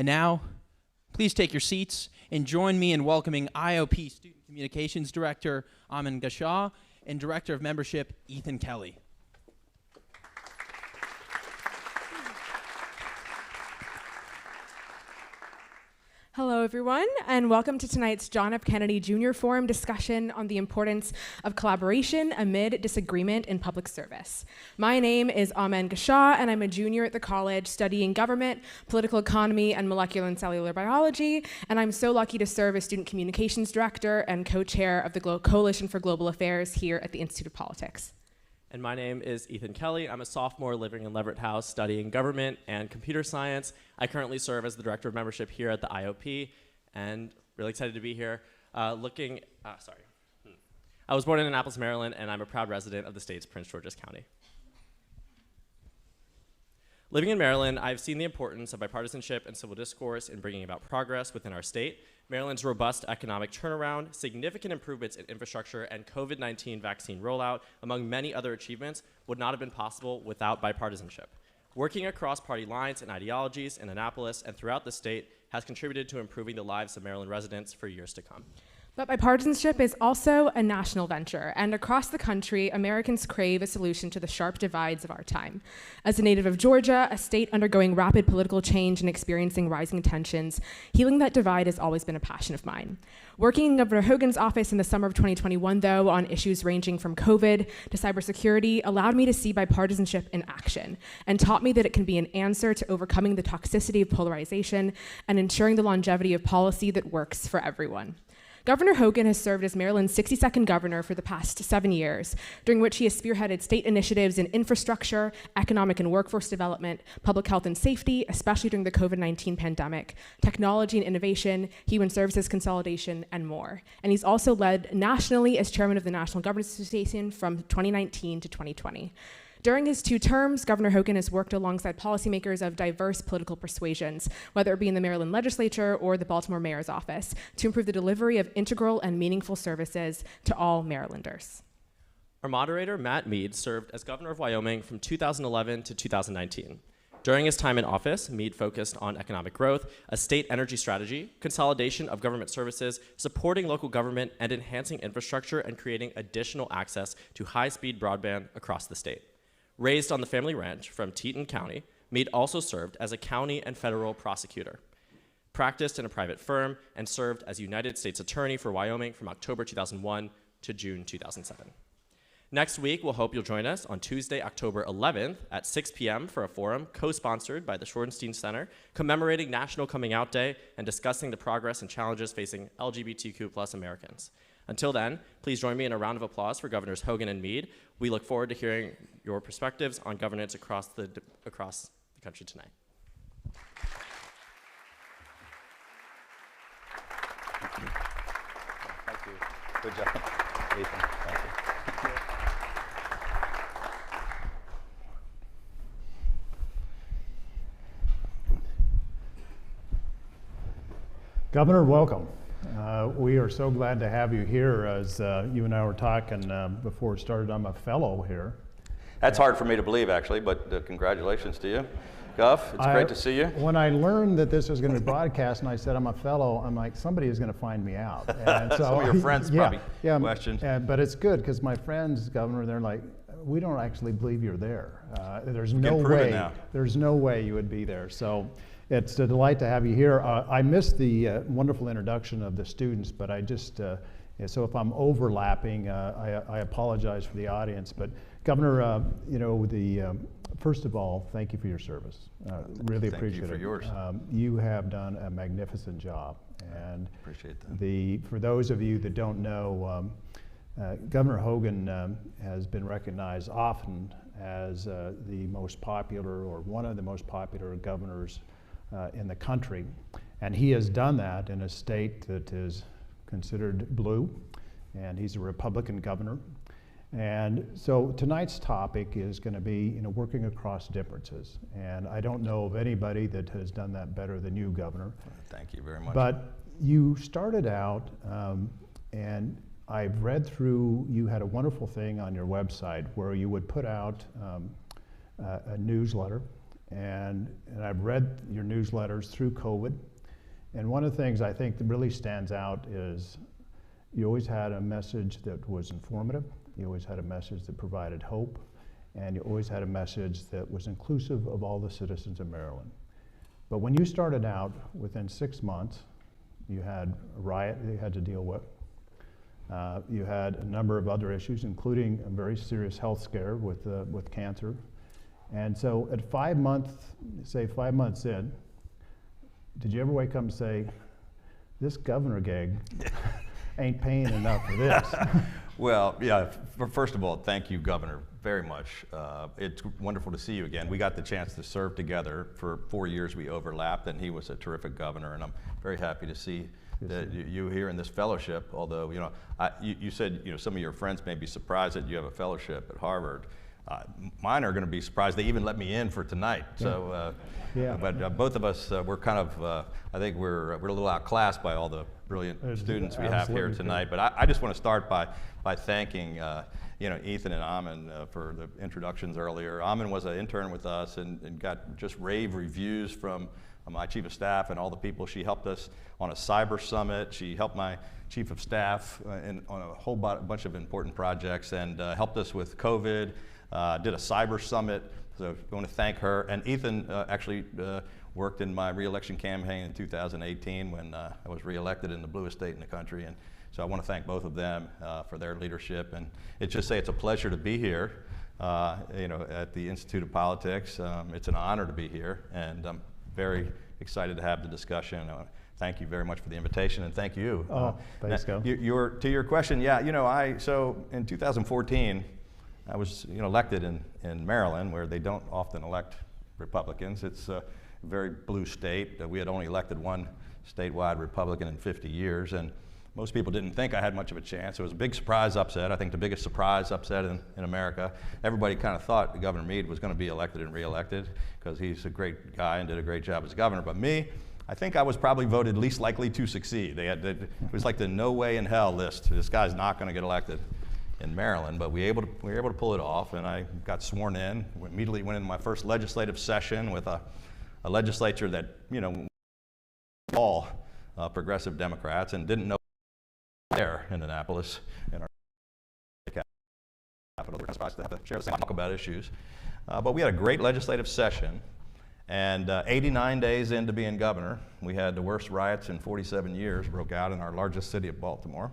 And now, please take your seats and join me in welcoming IOP Student Communications Director Aman Gashaw and Director of Membership Ethan Kelly. Hello, everyone, and welcome to tonight's John F. Kennedy Jr. Forum discussion on the importance of collaboration amid disagreement in public service. My name is Aman Gashaw, and I'm a junior at the college studying government, political economy, and molecular and cellular biology, and I'm so lucky to serve as Student Communications Director and co-chair of the Coalition for Global Affairs here at the Institute of Politics. And my name is Ethan Kelly. I'm a sophomore living in Leverett House studying government and computer science. I currently serve as the Director of Membership here at the IOP and really excited to be here. I was born in Annapolis, Maryland, and I'm a proud resident of the state's Prince George's County. Living in Maryland, I've seen the importance of bipartisanship and civil discourse in bringing about progress within our state. Maryland's robust economic turnaround, significant improvements in infrastructure, and COVID-19 vaccine rollout, among many other achievements, would not have been possible without bipartisanship. Working across party lines and ideologies in Annapolis and throughout the state has contributed to improving the lives of Maryland residents for years to come. But bipartisanship is also a national venture, and across the country, Americans crave a solution to the sharp divides of our time. As a native of Georgia, a state undergoing rapid political change and experiencing rising tensions, healing that divide has always been a passion of mine. Working in Governor Hogan's office in the summer of 2021, though, on issues ranging from COVID to cybersecurity, allowed me to see bipartisanship in action and taught me that it can be an answer to overcoming the toxicity of polarization and ensuring the longevity of policy that works for everyone. Governor Hogan has served as Maryland's 62nd governor for the past 7 years, during which he has spearheaded state initiatives in infrastructure, economic and workforce development, public health and safety, especially during the COVID-19 pandemic, technology and innovation, human services consolidation, and more. And he's also led nationally as chairman of the National Governors Association from 2019 to 2020. During his 2 terms, Governor Hogan has worked alongside policymakers of diverse political persuasions, whether it be in the Maryland legislature or the Baltimore mayor's office, to improve the delivery of integral and meaningful services to all Marylanders. Our moderator, Matt Mead, served as governor of Wyoming from 2011 to 2019. During his time in office, Mead focused on economic growth, a state energy strategy, consolidation of government services, supporting local government, and enhancing infrastructure and creating additional access to high-speed broadband across the state. Raised on the family ranch from Teton County, Mead also served as a county and federal prosecutor, practiced in a private firm, and served as United States Attorney for Wyoming from October 2001 to June 2007. Next week, we'll hope you'll join us on Tuesday, October 11th at 6 p.m. for a forum co-sponsored by the Shorenstein Center, commemorating National Coming Out Day and discussing the progress and challenges facing LGBTQ+ Americans. Until then, please join me in a round of applause for Governors Hogan and Mead. We look forward to hearing your perspectives on governance across the country tonight. Thank you. Good job, Ethan. Thank you. Governor, welcome. We are so glad to have you here. As you and I were talking before it started, I'm a fellow here. That's hard for me to believe, actually, but congratulations to you. Gov, it's great to see you. When I learned that this was going to be broadcast and I said I'm a fellow, I'm like, somebody is going to find me out. And so, some of your friends probably questioned. But it's good because my friends, Governor, they're like, we don't actually believe you're there. There's no way you would be there. So it's a delight to have you here. I missed the wonderful introduction of the students, but I just, so if I'm overlapping, I apologize for the audience. But Governor, first of all, thank you for your service. Really appreciate it. Thank you for yours. You have done a magnificent job. And appreciate that. For those of you that don't know, Governor Hogan has been recognized often as the most popular or one of the most popular governors in the country, and he has done that in a state that is considered blue, and he's a Republican governor. And so tonight's topic is going to be, working across differences, and I don't know of anybody that has done that better than you, Governor. Thank you very much. But you started out, and I've read through, you had a wonderful thing on your website where you would put out a newsletter, and I've read your newsletters through COVID. And one of the things I think that really stands out is you always had a message that was informative. You always had a message that provided hope. And you always had a message that was inclusive of all the citizens of Maryland. But when you started out, within 6 months, you had a riot that you had to deal with. You had a number of other issues, including a very serious health scare with cancer. And so at 5 months, say 5 months in, did you ever wake up and say, this governor gig ain't paying enough for this? Well, yeah, first of all, thank you, Governor, very much. It's wonderful to see you again. We got the chance to serve together for 4 years. We overlapped, and he was a terrific governor, and I'm very happy to see that you here in this fellowship. Although, you know, you said, you know, some of your friends may be surprised that you have a fellowship at Harvard. Mine are going to be surprised they even let me in for tonight. So, but both of us, we're kind of, I think we're a little outclassed by all the brilliant students we have here tonight. But I just want to start by thanking, you know, Ethan and Amin for the introductions earlier. Amin was an intern with us and got just rave reviews from my chief of staff and all the people. She helped us on a cyber summit. She helped my chief of staff on a whole bunch of important projects and helped us with COVID. Did a cyber summit, so I want to thank her. And Ethan actually worked in my re-election campaign in 2018 when I was re-elected in the bluest state in the country. And so I want to thank both of them for their leadership. And it's a pleasure to be here, you know, at the Institute of Politics. It's an honor to be here, and I'm very excited to have the discussion. Thank you very much for the invitation, and thank you. Thanks, Go. To your question, yeah, you know, so in 2014, I was, you know, elected in Maryland, where they don't often elect Republicans. It's a very blue state. We had only elected one statewide Republican in 50 years, and most people didn't think I had much of a chance. It was a big surprise upset. I think the biggest surprise upset in America. Everybody kind of thought Governor Mead was going to be elected and reelected because he's a great guy and did a great job as governor. But me, I think I was probably voted least likely to succeed. It was like the no way in hell list. This guy's not going to get elected in Maryland, but we were able to pull it off, and I got sworn in. We immediately went into my first legislative session with a legislature that, you know, all progressive Democrats, and didn't know there in Annapolis in our capital. We're surprised to have to share the same talk about issues, but we had a great legislative session, and 89 days into being governor, we had the worst riots in 47 years broke out in our largest city of Baltimore.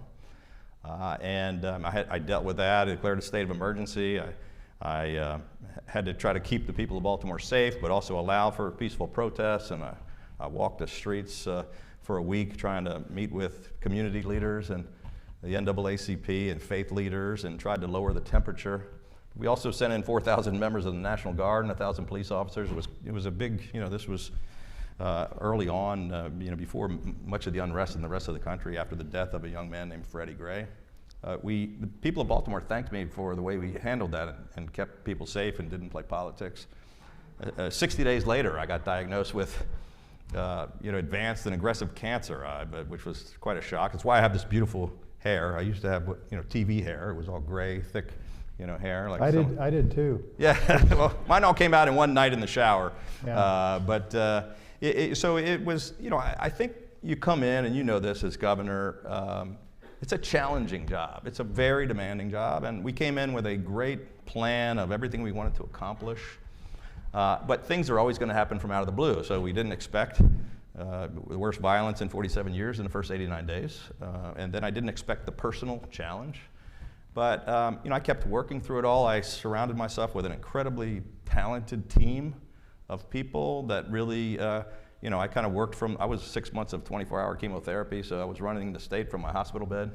I dealt with that. I declared a state of emergency. I had to try to keep the people of Baltimore safe, but also allow for peaceful protests. And I walked the streets for a week trying to meet with community leaders and the NAACP and faith leaders and tried to lower the temperature. We also sent in 4,000 members of the National Guard and 1,000 police officers. It was a big, you know, this was early on, you know, before much of the unrest in the rest of the country after the death of a young man named Freddie Gray. The people of Baltimore thanked me for the way we handled that and kept people safe and didn't play politics. 60 days later, I got diagnosed with you know, advanced and aggressive cancer, which was quite a shock. It's why I have this beautiful hair. I used to have, you know, TV hair. It was all gray, thick, you know, hair. Like I did too. Yeah, well, mine all came out in one night in the shower. Yeah. So it was, you know, I think you come in, and you know this as governor, it's a challenging job. It's a very demanding job, and we came in with a great plan of everything we wanted to accomplish. But things are always going to happen from out of the blue, so we didn't expect the worst violence in 47 years in the first 89 days, and then I didn't expect the personal challenge. But you know, I kept working through it all. I surrounded myself with an incredibly talented team of people that really, you know, I kind of worked from, I was 6 months of 24-hour chemotherapy, so I was running the state from my hospital bed.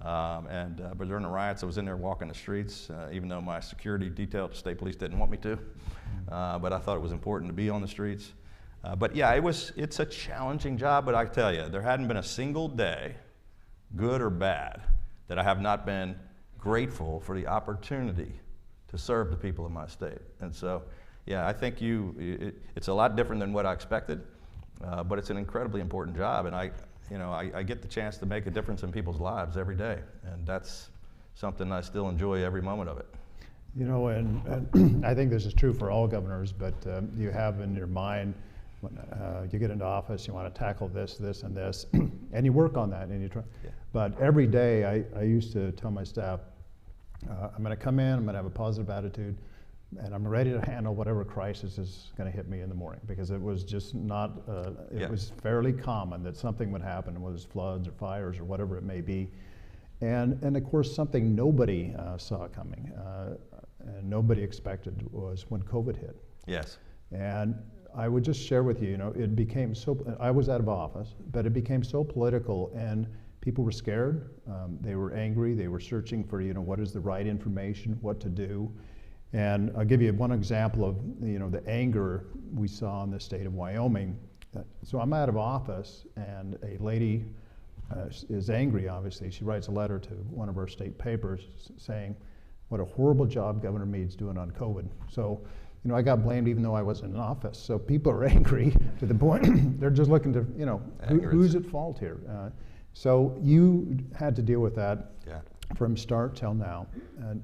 But during the riots, I was in there walking the streets, even though my security detail, the state police didn't want me to. But I thought it was important to be on the streets. But yeah, it's a challenging job, but I tell you, there hadn't been a single day, good or bad, that I have not been grateful for the opportunity to serve the people of my state. And so, yeah, I think it's a lot different than what I expected, but it's an incredibly important job, and I get the chance to make a difference in people's lives every day, and that's something I still enjoy every moment of it. You know, and I think this is true for all governors, but you have in your mind, when you get into office, you want to tackle this, this, and this, and you work on that, and you try. Yeah. But every day, I used to tell my staff, I'm going to come in, I'm going to have a positive attitude, and I'm ready to handle whatever crisis is going to hit me in the morning, because it was just not, it was fairly common that something would happen, whether it's floods or fires or whatever it may be. And of course, something nobody saw coming and nobody expected was when COVID hit. Yes. And I would just share with you, you know, it became so, I was out of office, but it became so political, and people were scared, they were angry, they were searching for, you know, what is the right information, what to do. And I'll give you one example of, you know, the anger we saw in the state of Wyoming. So I'm out of office, and a lady is angry, obviously. She writes a letter to one of our state papers saying, what a horrible job Governor Mead's doing on COVID. So, you know, I got blamed even though I wasn't in office. So people are angry to the point they're just looking to, you know, who's at fault here? So you had to deal with that from start till now,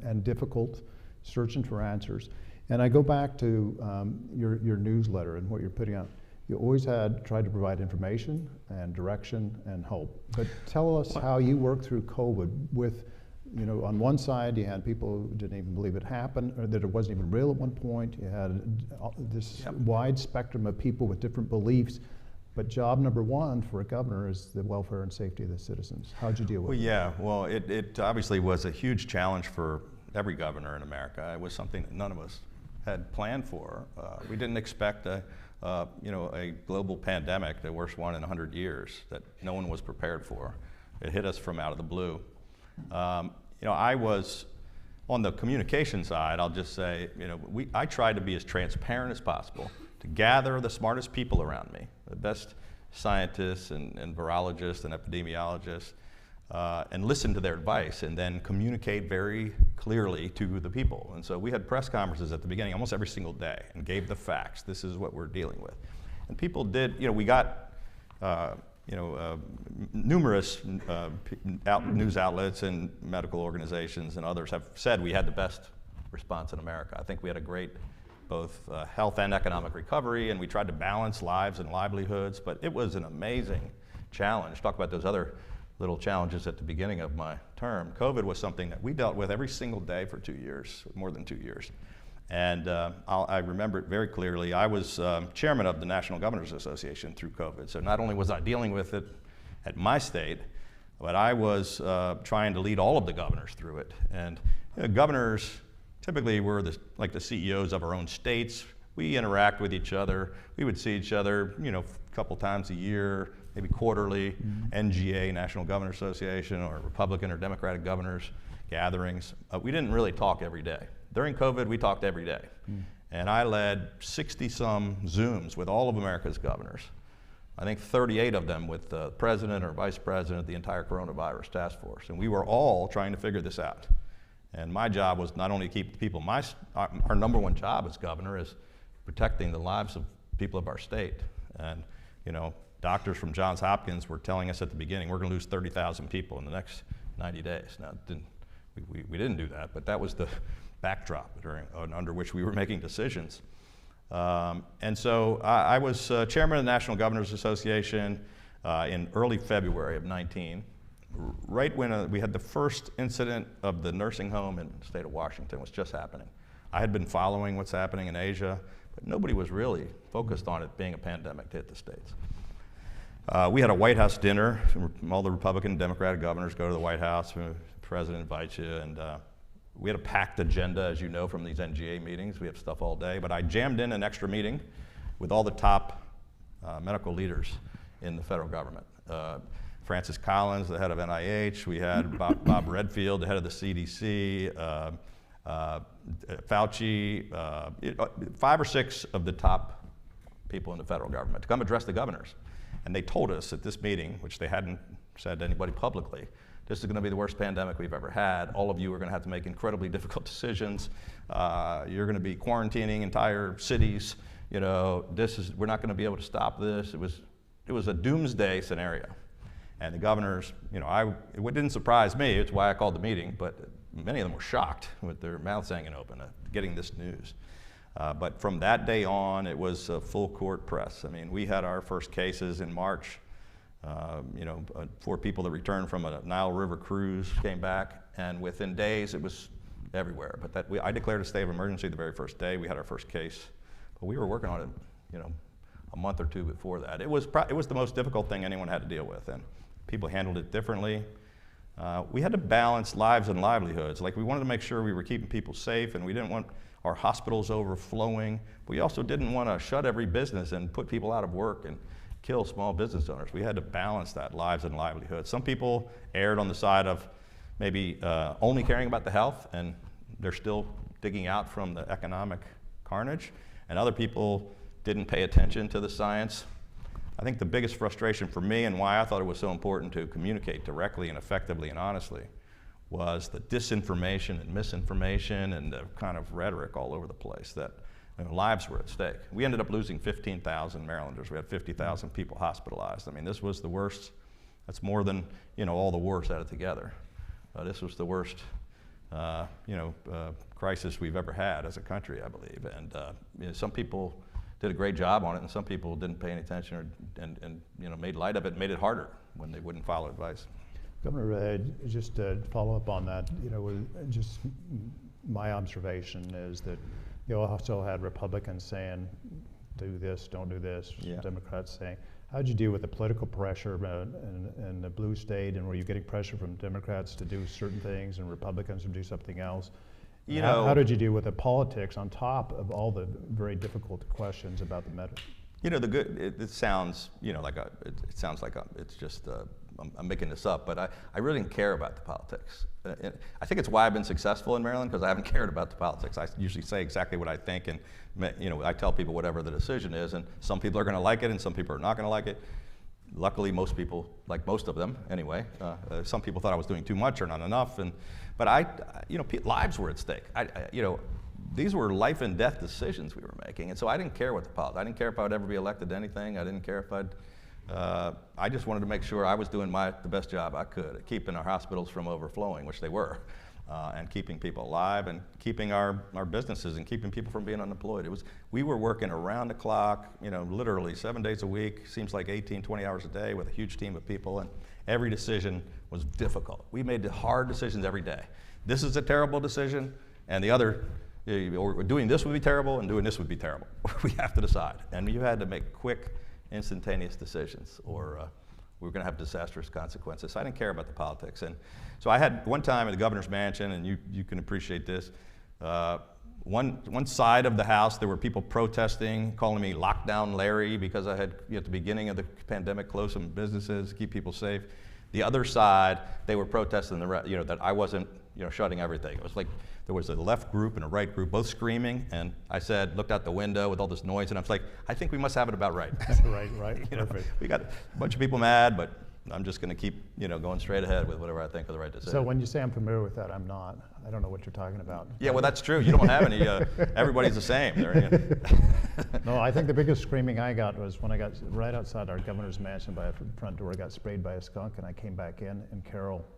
and difficult, searching for answers. And I go back to your newsletter and what you're putting out. You always tried to provide information and direction and hope. But tell us how you worked through COVID with, you know, on one side you had people who didn't even believe it happened, or that it wasn't even real at one point. You had this wide spectrum of people with different beliefs. But job number one for a governor is the welfare and safety of the citizens. How'd you deal with it? Well, yeah, well, it obviously was a huge challenge for every governor in America. It was something that none of us had planned for. We didn't expect a global pandemic, the worst one in 100 years, that no one was prepared for. It hit us from out of the blue. You know, I was on the communication side. I'll just say, you know, I tried to be as transparent as possible, to gather the smartest people around me, the best scientists and virologists and epidemiologists, and listen to their advice, and then communicate very clearly to the people. And so we had press conferences at the beginning almost every single day and gave the facts. This is what we're dealing with. And people did, you know, we got, numerous news outlets and medical organizations and others have said we had the best response in America. I think we had a great both health and economic recovery, and we tried to balance lives and livelihoods, but it was an amazing challenge. Talk about those other little challenges at the beginning of my term. COVID was something that we dealt with every single day for 2 years, more than 2 years. And I remember it very clearly. I was chairman of the National Governors Association through COVID. So not only was I dealing with it at my state, but I was trying to lead all of the governors through it. And you know, governors typically were like the CEOs of our own states. We interact with each other. We would see each other, you know, a couple times a year, maybe quarterly, NGA, National Governors Association, or Republican or Democratic governors gatherings. We didn't really talk every day. During COVID, we talked every day. And I led 60-some Zooms with all of America's governors. I think 38 of them with the president or vice president, the entire coronavirus task force. And we were all trying to figure this out. And my job was not only to keep the people, our number one job as governor is protecting the lives of people of our state. And, you know, doctors from Johns Hopkins were telling us at the beginning, we're going to lose 30,000 people in the next 90 days. Now, we didn't do that, but that was the backdrop under which we were making decisions. And so I was chairman of the National Governors Association in early February of 19, right when we had the first incident of the nursing home in the state of Washington was just happening. I had been following what's happening in Asia, but nobody was really focused on it being a pandemic to hit the states. We had a White House dinner. All the Republican and Democratic governors go to the White House. The president invites you, and we had a packed agenda, as you know, from these NGA meetings. We have stuff all day, but I jammed in an extra meeting with all the top medical leaders in the federal government. Francis Collins, the head of NIH. We had Bob Redfield, the head of the CDC. Fauci, 5 or 6 of the top people in the federal government to come address the governors. And they told us at this meeting, which they hadn't said to anybody publicly, this is going to be the worst pandemic we've ever had. All of you are going to have to make incredibly difficult decisions. You're going to be quarantining entire cities. You know, we're not going to be able to stop this. It was a doomsday scenario. And the governors, you know, it didn't surprise me. It's why I called the meeting. But many of them were shocked with their mouths hanging open getting this news. But from that day on, it was a full court press. I mean, we had our first cases in March. 4 people that returned from a Nile River cruise came back, and within days it was everywhere. But I declared a state of emergency the very first day. We had our first case, but we were working on it, a month or 2 before that. It was the most difficult thing anyone had to deal with, and people handled it differently. We had to balance lives and livelihoods. Like, we wanted to make sure we were keeping people safe, and we didn't want our hospitals overflowing. We also didn't want to shut every business and put people out of work and kill small business owners. We had to balance that, lives and livelihoods. Some people erred on the side of maybe only caring about the health, and they're still digging out from the economic carnage, and other people didn't pay attention to the science. I think the biggest frustration for me, and why I thought it was so important to communicate directly and effectively and honestly, was the disinformation and misinformation and the kind of rhetoric all over the place that lives were at stake. We ended up losing 15,000 Marylanders. We had 50,000 people hospitalized. I mean, this was the worst. That's more than all the wars added together. This was the worst crisis we've ever had as a country, I believe. And some people did a great job on it, and some people didn't pay any attention and made light of it, and made it harder when they wouldn't follow advice. Governor, just to follow up on that, just my observation is that you also had Republicans saying, do this, don't do this, yeah. Democrats saying. How did you deal with the political pressure in the blue state, and were you getting pressure from Democrats to do certain things and Republicans to do something else? How did you deal with the politics on top of all the very difficult questions about the medicine? It sounds, it's just, I'm making this up, but I really didn't care about the politics. I think it's why I've been successful in Maryland, because I haven't cared about the politics. I usually say exactly what I think, and I tell people whatever the decision is, and some people are going to like it, and some people are not going to like it. Luckily, most people, like most of them anyway, some people thought I was doing too much or not enough, but lives were at stake. These were life and death decisions we were making, and so I didn't care what the politics. I didn't care if I would ever be elected to anything. I didn't care if I just wanted to make sure I was doing the best job I could at keeping our hospitals from overflowing, which they were, and keeping people alive, and keeping our businesses, and keeping people from being unemployed. We were working around the clock, literally 7 days a week, seems like 18, 20 hours a day, with a huge team of people, and every decision was difficult. We made the hard decisions every day. This is a terrible decision, and the other, or doing this would be terrible, and doing this would be terrible. We have to decide, and you had to make quick, instantaneous decisions, or we were going to have disastrous consequences. So I didn't care about the politics. And so I had one time at the governor's mansion, and you can appreciate this, one side of the house, there were people protesting, calling me Lockdown Larry, because I had, at the beginning of the pandemic, closed some businesses, keep people safe. The other side, they were protesting that I wasn't shutting everything. It was like there was a left group and a right group, both screaming, and I looked out the window with all this noise, and I was like, I think we must have it about right. Right. Perfect. We got a bunch of people mad, but I'm just going to keep going straight ahead with whatever I think are the right decision. So when you say I'm familiar with that, I'm not. I don't know what you're talking about. Yeah, well, that's true. You don't have any. Everybody's the same. No, I think the biggest screaming I got was when I got right outside our governor's mansion by a front door. I got sprayed by a skunk, and I came back in, and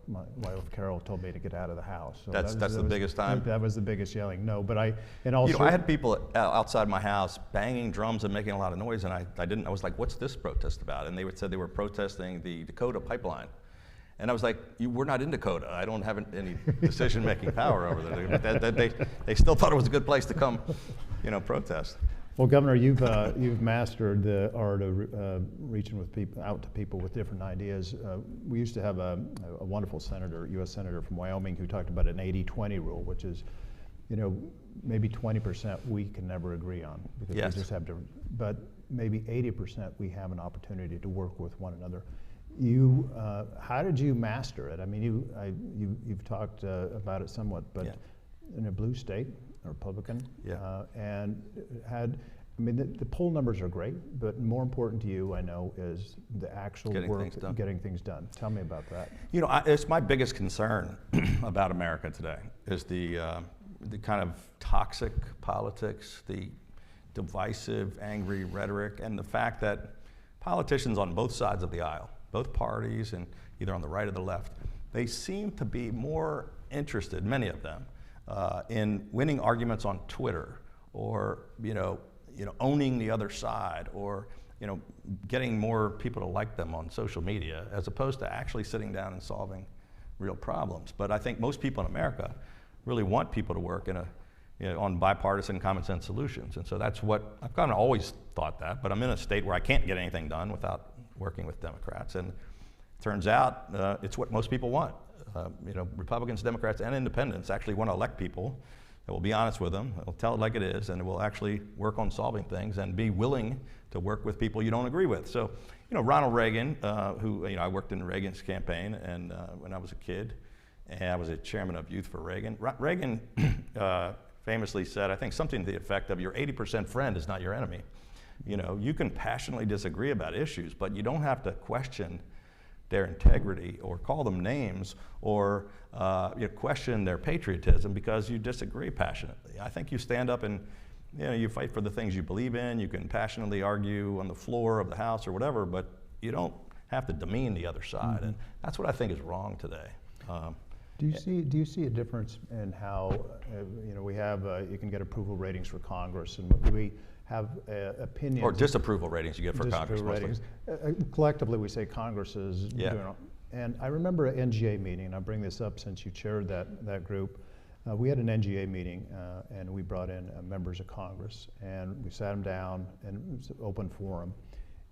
my wife Carol told me to get out of the house. So that's the biggest time. That was the biggest yelling. No, but I had people outside my house banging drums and making a lot of noise, and I was like, what's this protest about? And they said they were protesting the Dakota pipeline. And I was like, we're not in Dakota. I don't have any decision-making power over there. They still thought it was a good place to come, protest. Well, Governor, you've mastered the art of reaching out to people with different ideas. We used to have a wonderful senator, U.S. Senator from Wyoming, who talked about an 80-20 rule, which is, maybe 20% we can never agree on, because yes. we just have to, but maybe 80% we have an opportunity to work with one another. How did you master it? I mean, you've talked about it somewhat, but yeah. In a blue state, a Republican, yeah. And the poll numbers are great, but more important to you, I know, is the actual work, getting things done. Tell me about that. It's my biggest concern about America today, is the kind of toxic politics, the divisive, angry rhetoric, and the fact that politicians on both sides of the aisle, both parties, and either on the right or the left, they seem to be more interested, many of them, in winning arguments on Twitter, or owning the other side, or getting more people to like them on social media, as opposed to actually sitting down and solving real problems. But I think most people in America really want people to work on bipartisan common sense solutions. And so that's what, I've kind of always thought that, but I'm in a state where I can't get anything done without working with Democrats. And it turns out it's what most people want. Republicans, Democrats, and independents actually want to elect people that will be honest with them, will tell it like it is, and will actually work on solving things and be willing to work with people you don't agree with. So, Ronald Reagan, who, I worked in Reagan's campaign and when I was a kid, and I was a chairman of Youth for Reagan. Reagan famously said, I think something to the effect of, your 80% friend is not your enemy. You can passionately disagree about issues, but you don't have to question their integrity or call them names or question their patriotism because you disagree passionately. I think you stand up and you fight for the things you believe in. You can passionately argue on the floor of the House or whatever, but you don't have to demean the other side. And that's what I think is wrong today. Do you see a difference in how we have you can get approval ratings for Congress, and we have opinions or disapproval ratings you get for Congress ratings. Collectively, we say Congress is doing. And I remember an NGA meeting, and I bring this up since you chaired that group. We had an NGA meeting, and we brought in members of Congress, and we sat them down, and it was an open forum.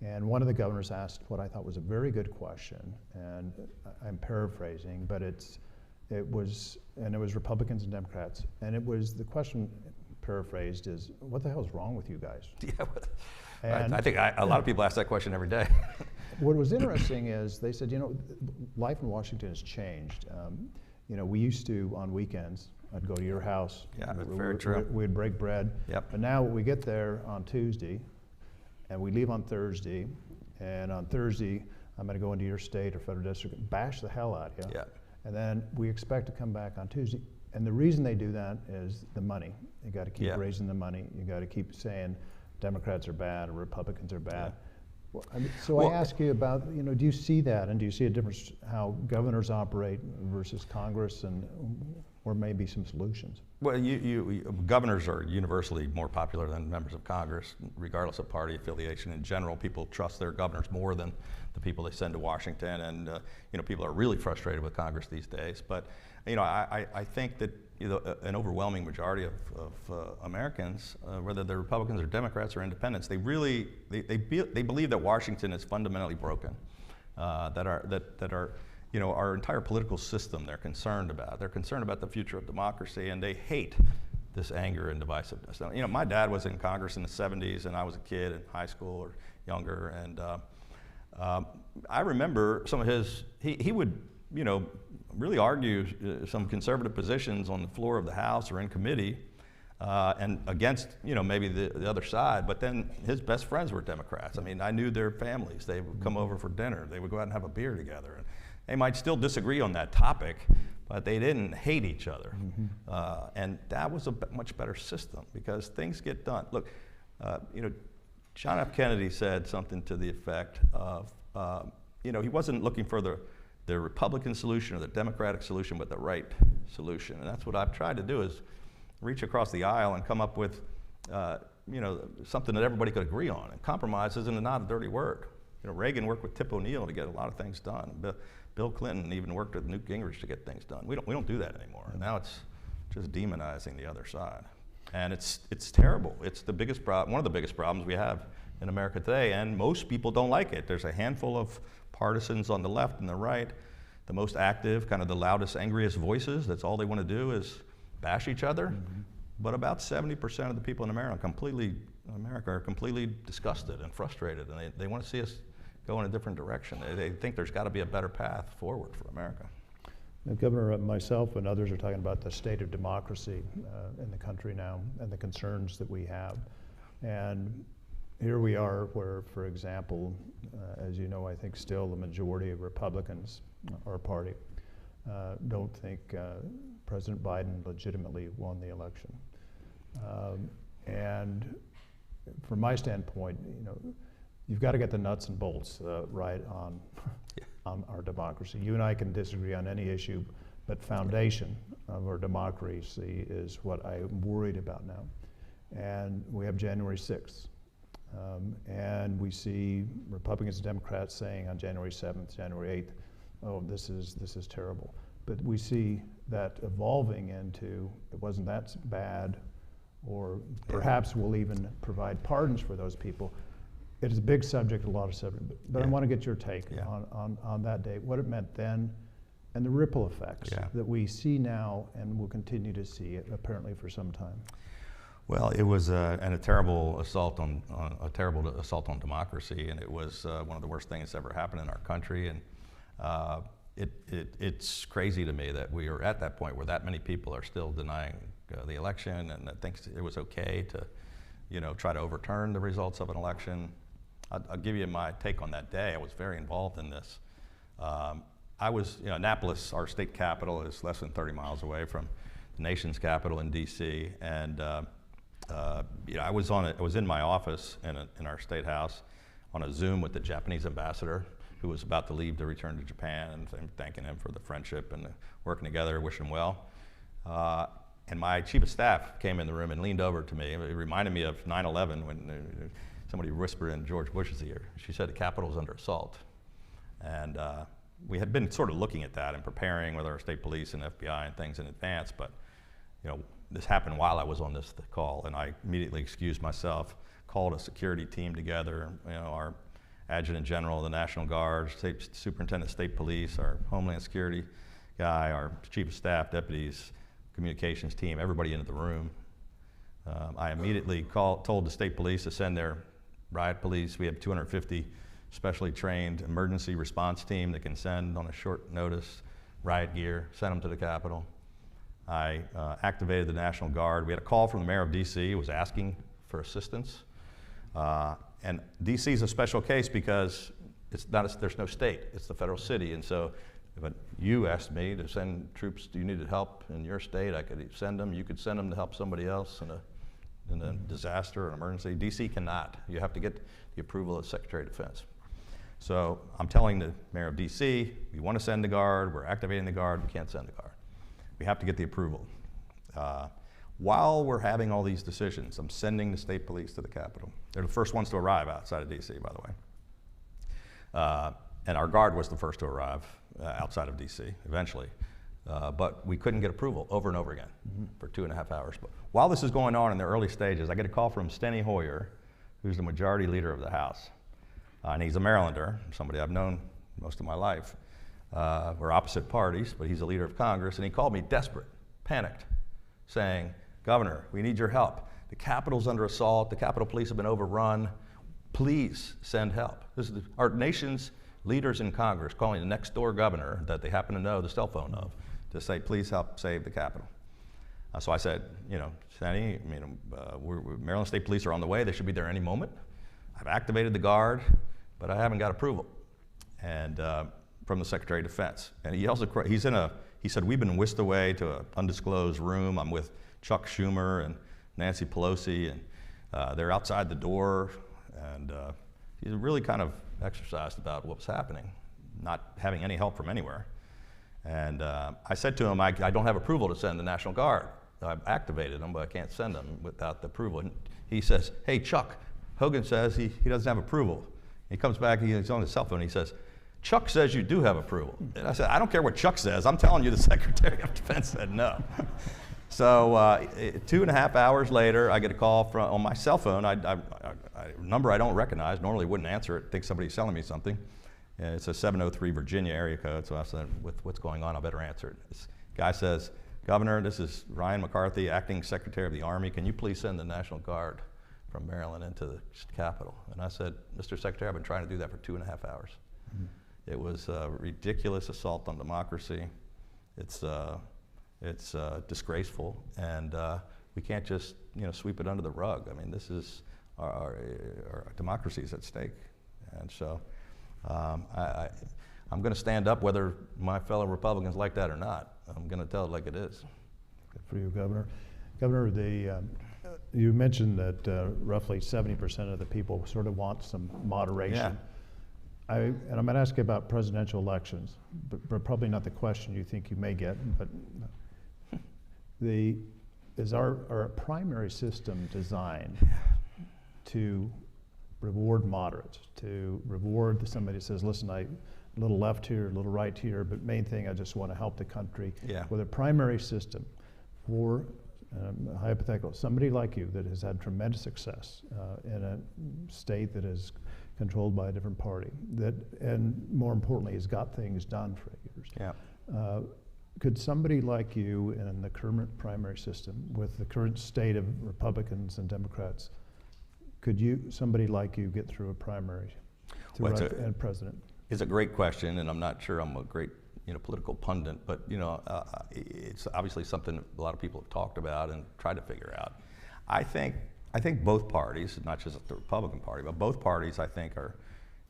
And one of the governors asked what I thought was a very good question, and I'm paraphrasing, but it was Republicans and Democrats, and it was the question, paraphrased, is what the hell is wrong with you guys? Yeah, I think a lot of people ask that question every day. What was interesting is they said, life in Washington has changed. We used to, on weekends, I'd go to your house. Yeah, that's very true. We'd break bread. Yep. But now we get there on Tuesday, and we leave on Thursday, and on Thursday, I'm going to go into your state or federal district and bash the hell out of you. Yep. And then we expect to come back on Tuesday. And the reason they do that is the money. You got to keep raising the money. You got to keep saying Democrats are bad or Republicans are bad. Yeah. I ask you about, do you see that, and do you see a difference how governors operate versus Congress, and or maybe some solutions? Well, governors are universally more popular than members of Congress, regardless of party affiliation. In general, people trust their governors more than the people they send to Washington, and people are really frustrated with Congress these days. But I think that an overwhelming majority of Americans, whether they're Republicans or Democrats or independents, they believe that Washington is fundamentally broken, that our entire political system they're concerned about. They're concerned about the future of democracy, and they hate this anger and divisiveness. Now, my dad was in Congress in the 70s, and I was a kid in high school or younger, and I remember some of he would really argue some conservative positions on the floor of the House or in committee, and against maybe the other side. But then his best friends were Democrats. I mean, I knew their families. They would come over for dinner. They would go out and have a beer together. And they might still disagree on that topic, but they didn't hate each other. And that was a much better system because things get done. Look, John F. Kennedy said something to the effect of, he wasn't looking for the Republican solution or the Democratic solution, but the right solution. And that's what I've tried to do, is reach across the aisle and come up with something that everybody could agree on. And compromise isn't not a dirty word. Reagan worked with Tip O'Neill to get a lot of things done. Bill Clinton even worked with Newt Gingrich to get things done. We don't do that anymore. And now it's just demonizing the other side. And it's terrible. It's the biggest one of the biggest problems we have in America today, and most people don't like it. There's a handful of partisans on the left and the right, the most active, kind of the loudest, angriest voices. That's all they want to do is bash each other. But about 70% of the people in America are completely disgusted and frustrated, and they want to see us go in a different direction. They think there's got to be a better path forward for America. Now, Governor, myself and others are talking about the state of democracy in the country now and the concerns that we have. And here we are where, for example, as you know, I think still the majority of Republicans, our party, don't think President Biden legitimately won the election. And from my standpoint, you've got to get the nuts and bolts right on our democracy. You and I can disagree on any issue, but foundation of our democracy is what I'm worried about now. And we have January 6th. And we see Republicans and Democrats saying on January 7th, January 8th, oh, this is terrible. But we see that evolving into, it wasn't that bad, or perhaps we'll even provide pardons for those people. It is a big subject, a lot of subject, but I want to get your take on that day, what it meant then, and the ripple effects that we see now and will continue to see it apparently for some time. Well, it was a terrible assault on democracy, and it was one of the worst things that's ever happened in our country. And it's crazy to me that we are at that point where that many people are still denying the election, and that thinks it was okay to, try to overturn the results of an election. I'll give you my take on that day. I was very involved in this. I was, Annapolis, our state capital, is less than 30 miles away from the nation's capital in D.C. And I was in my office in our state house on a Zoom with the Japanese ambassador, who was about to leave to return to Japan, and thanking him for the friendship and the working together, wishing him well. And my chief of staff came in the room and leaned over to me. It reminded me of 9/11 when somebody whispered in George Bush's ear. She said the Capitol's under assault. And we had been sort of looking at that and preparing with our state police and FBI and things in advance, but this happened while I was on this call, and I immediately excused myself, called a security team together, our Adjutant General of the National Guard, Superintendent of State Police, our Homeland Security guy, our Chief of Staff, deputies, communications team, everybody into the room. I immediately told the state police to send their riot police. We have 250 specially trained emergency response team that can send on a short notice riot gear, send them to the Capitol. I activated the National Guard. We had a call from the mayor of D.C. who was asking for assistance. And D.C. is a special case because there's no state, it's the federal city. And so if you asked me to send troops, do you need help in your state, I could send them. You could send them to help somebody else in a disaster or an emergency. D.C. cannot. You have to get the approval of the Secretary of Defense. So I'm telling the mayor of D.C., we want to send the Guard, we're activating the Guard, we can't send the Guard. We have to get the approval. While we're having all these decisions, I'm sending the state police to the Capitol. They're the first ones to arrive outside of D.C., by the way. And our Guard was the first to arrive outside of D.C. eventually. But we couldn't get approval over and over again for 2.5 hours. But while this is going on in the early stages, I get a call from Steny Hoyer, who's the majority leader of the House. And he's a Marylander, somebody I've known most of my life. We're opposite parties, but he's a leader of Congress, and he called me desperate, panicked, saying, Governor, we need your help. The Capitol's under assault, the Capitol Police have been overrun. Please send help. This is our nation's leaders in Congress calling the next door governor that they happen to know the cell phone of to say, please help save the Capitol. So I said, Steny, Maryland State Police are on the way. They should be there any moment. I've activated the Guard, but I haven't got approval. And from the Secretary of Defense. And he also, he said, we've been whisked away to an undisclosed room. I'm with Chuck Schumer and Nancy Pelosi, and they're outside the door. And he's really kind of exercised about what was happening, not having any help from anywhere. And I said to him, I don't have approval to send the National Guard. I've activated them, but I can't send them without the approval. And he says, hey, Chuck, Hogan says he doesn't have approval. He comes back, he's on his cell phone, he says, Chuck says you do have approval. And I said, I don't care what Chuck says. I'm telling you the Secretary of Defense said no. So 2.5 hours later, I get a call on my cell phone, a number I don't recognize, normally wouldn't answer it, think somebody's selling me something. It's a 703 Virginia area code, so I said, with what's going on, I better answer it. This guy says, Governor, this is Ryan McCarthy, Acting Secretary of the Army. Can you please send the National Guard from Maryland into the Capitol? And I said, Mr. Secretary, I've been trying to do that for 2.5 hours. It was a ridiculous assault on democracy. It's disgraceful, and we can't just sweep it under the rug. I mean, this is our democracy is at stake, and so I'm going to stand up whether my fellow Republicans like that or not. I'm going to tell it like it is. Good for you, Governor. Governor, you mentioned that roughly 70% of the people sort of want some moderation. Yeah. And I'm going to ask you about presidential elections, but probably not the question you think you may get. But is our primary system designed to reward moderates, to reward somebody that says, listen, a little left here, a little right here, but main thing, I just want to help the country. Yeah. With a primary system for hypothetical, somebody like you that has had tremendous success in a state that is controlled by a different party, and more importantly, has got things done for 8 years. Yeah. Could somebody like you in the current primary system, with the current state of Republicans and Democrats, could somebody like you get through a primary to run as president? It's a great question, and I'm not sure I'm a great political pundit, but it's obviously something a lot of people have talked about and tried to figure out. I think both parties, not just the Republican Party, but both parties, I think are,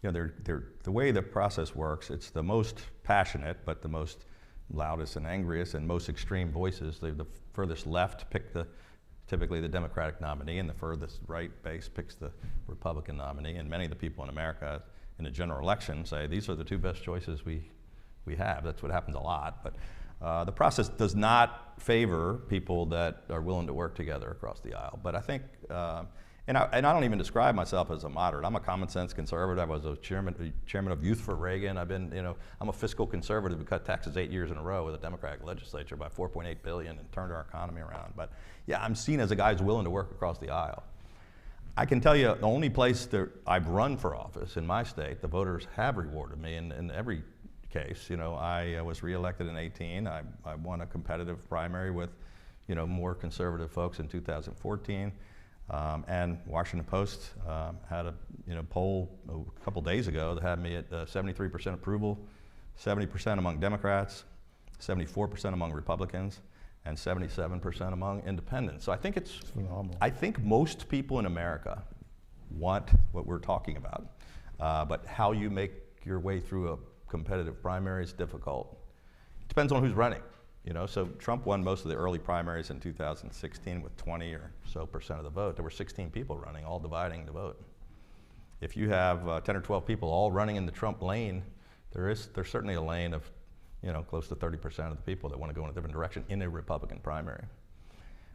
they're the way the process works. It's the most passionate, but the most loudest and angriest and most extreme voices. The furthest left pick typically the Democratic nominee, and the furthest right base picks the Republican nominee. And many of the people in America in the general election say these are the two best choices we have. That's what happens a lot. But the process does not favor people that are willing to work together across the aisle. But I think, and I don't even describe myself as a moderate. I'm a common sense conservative. I was a chairman of Youth for Reagan. I'm a fiscal conservative who cut taxes 8 years in a row with a Democratic legislature by $4.8 billion and turned our economy around. But yeah, I'm seen as a guy who's willing to work across the aisle. I can tell you the only place that I've run for office in my state, the voters have rewarded me in every case. I was reelected in 2018. I won a competitive primary with, more conservative folks in 2014. And Washington Post had a poll a couple days ago that had me at 73% approval, 70% among Democrats, 74% among Republicans, and 77% among independents. So I think it's phenomenal. I think most people in America want what we're talking about, but how you make your way through a competitive primary is difficult. It depends on who's running. So Trump won most of the early primaries in 2016 with 20 or so % of the vote. There were 16 people running, all dividing the vote. If you have 10 or 12 people all running in the Trump lane, there's certainly a lane of close to 30% of the people that want to go in a different direction in a Republican primary.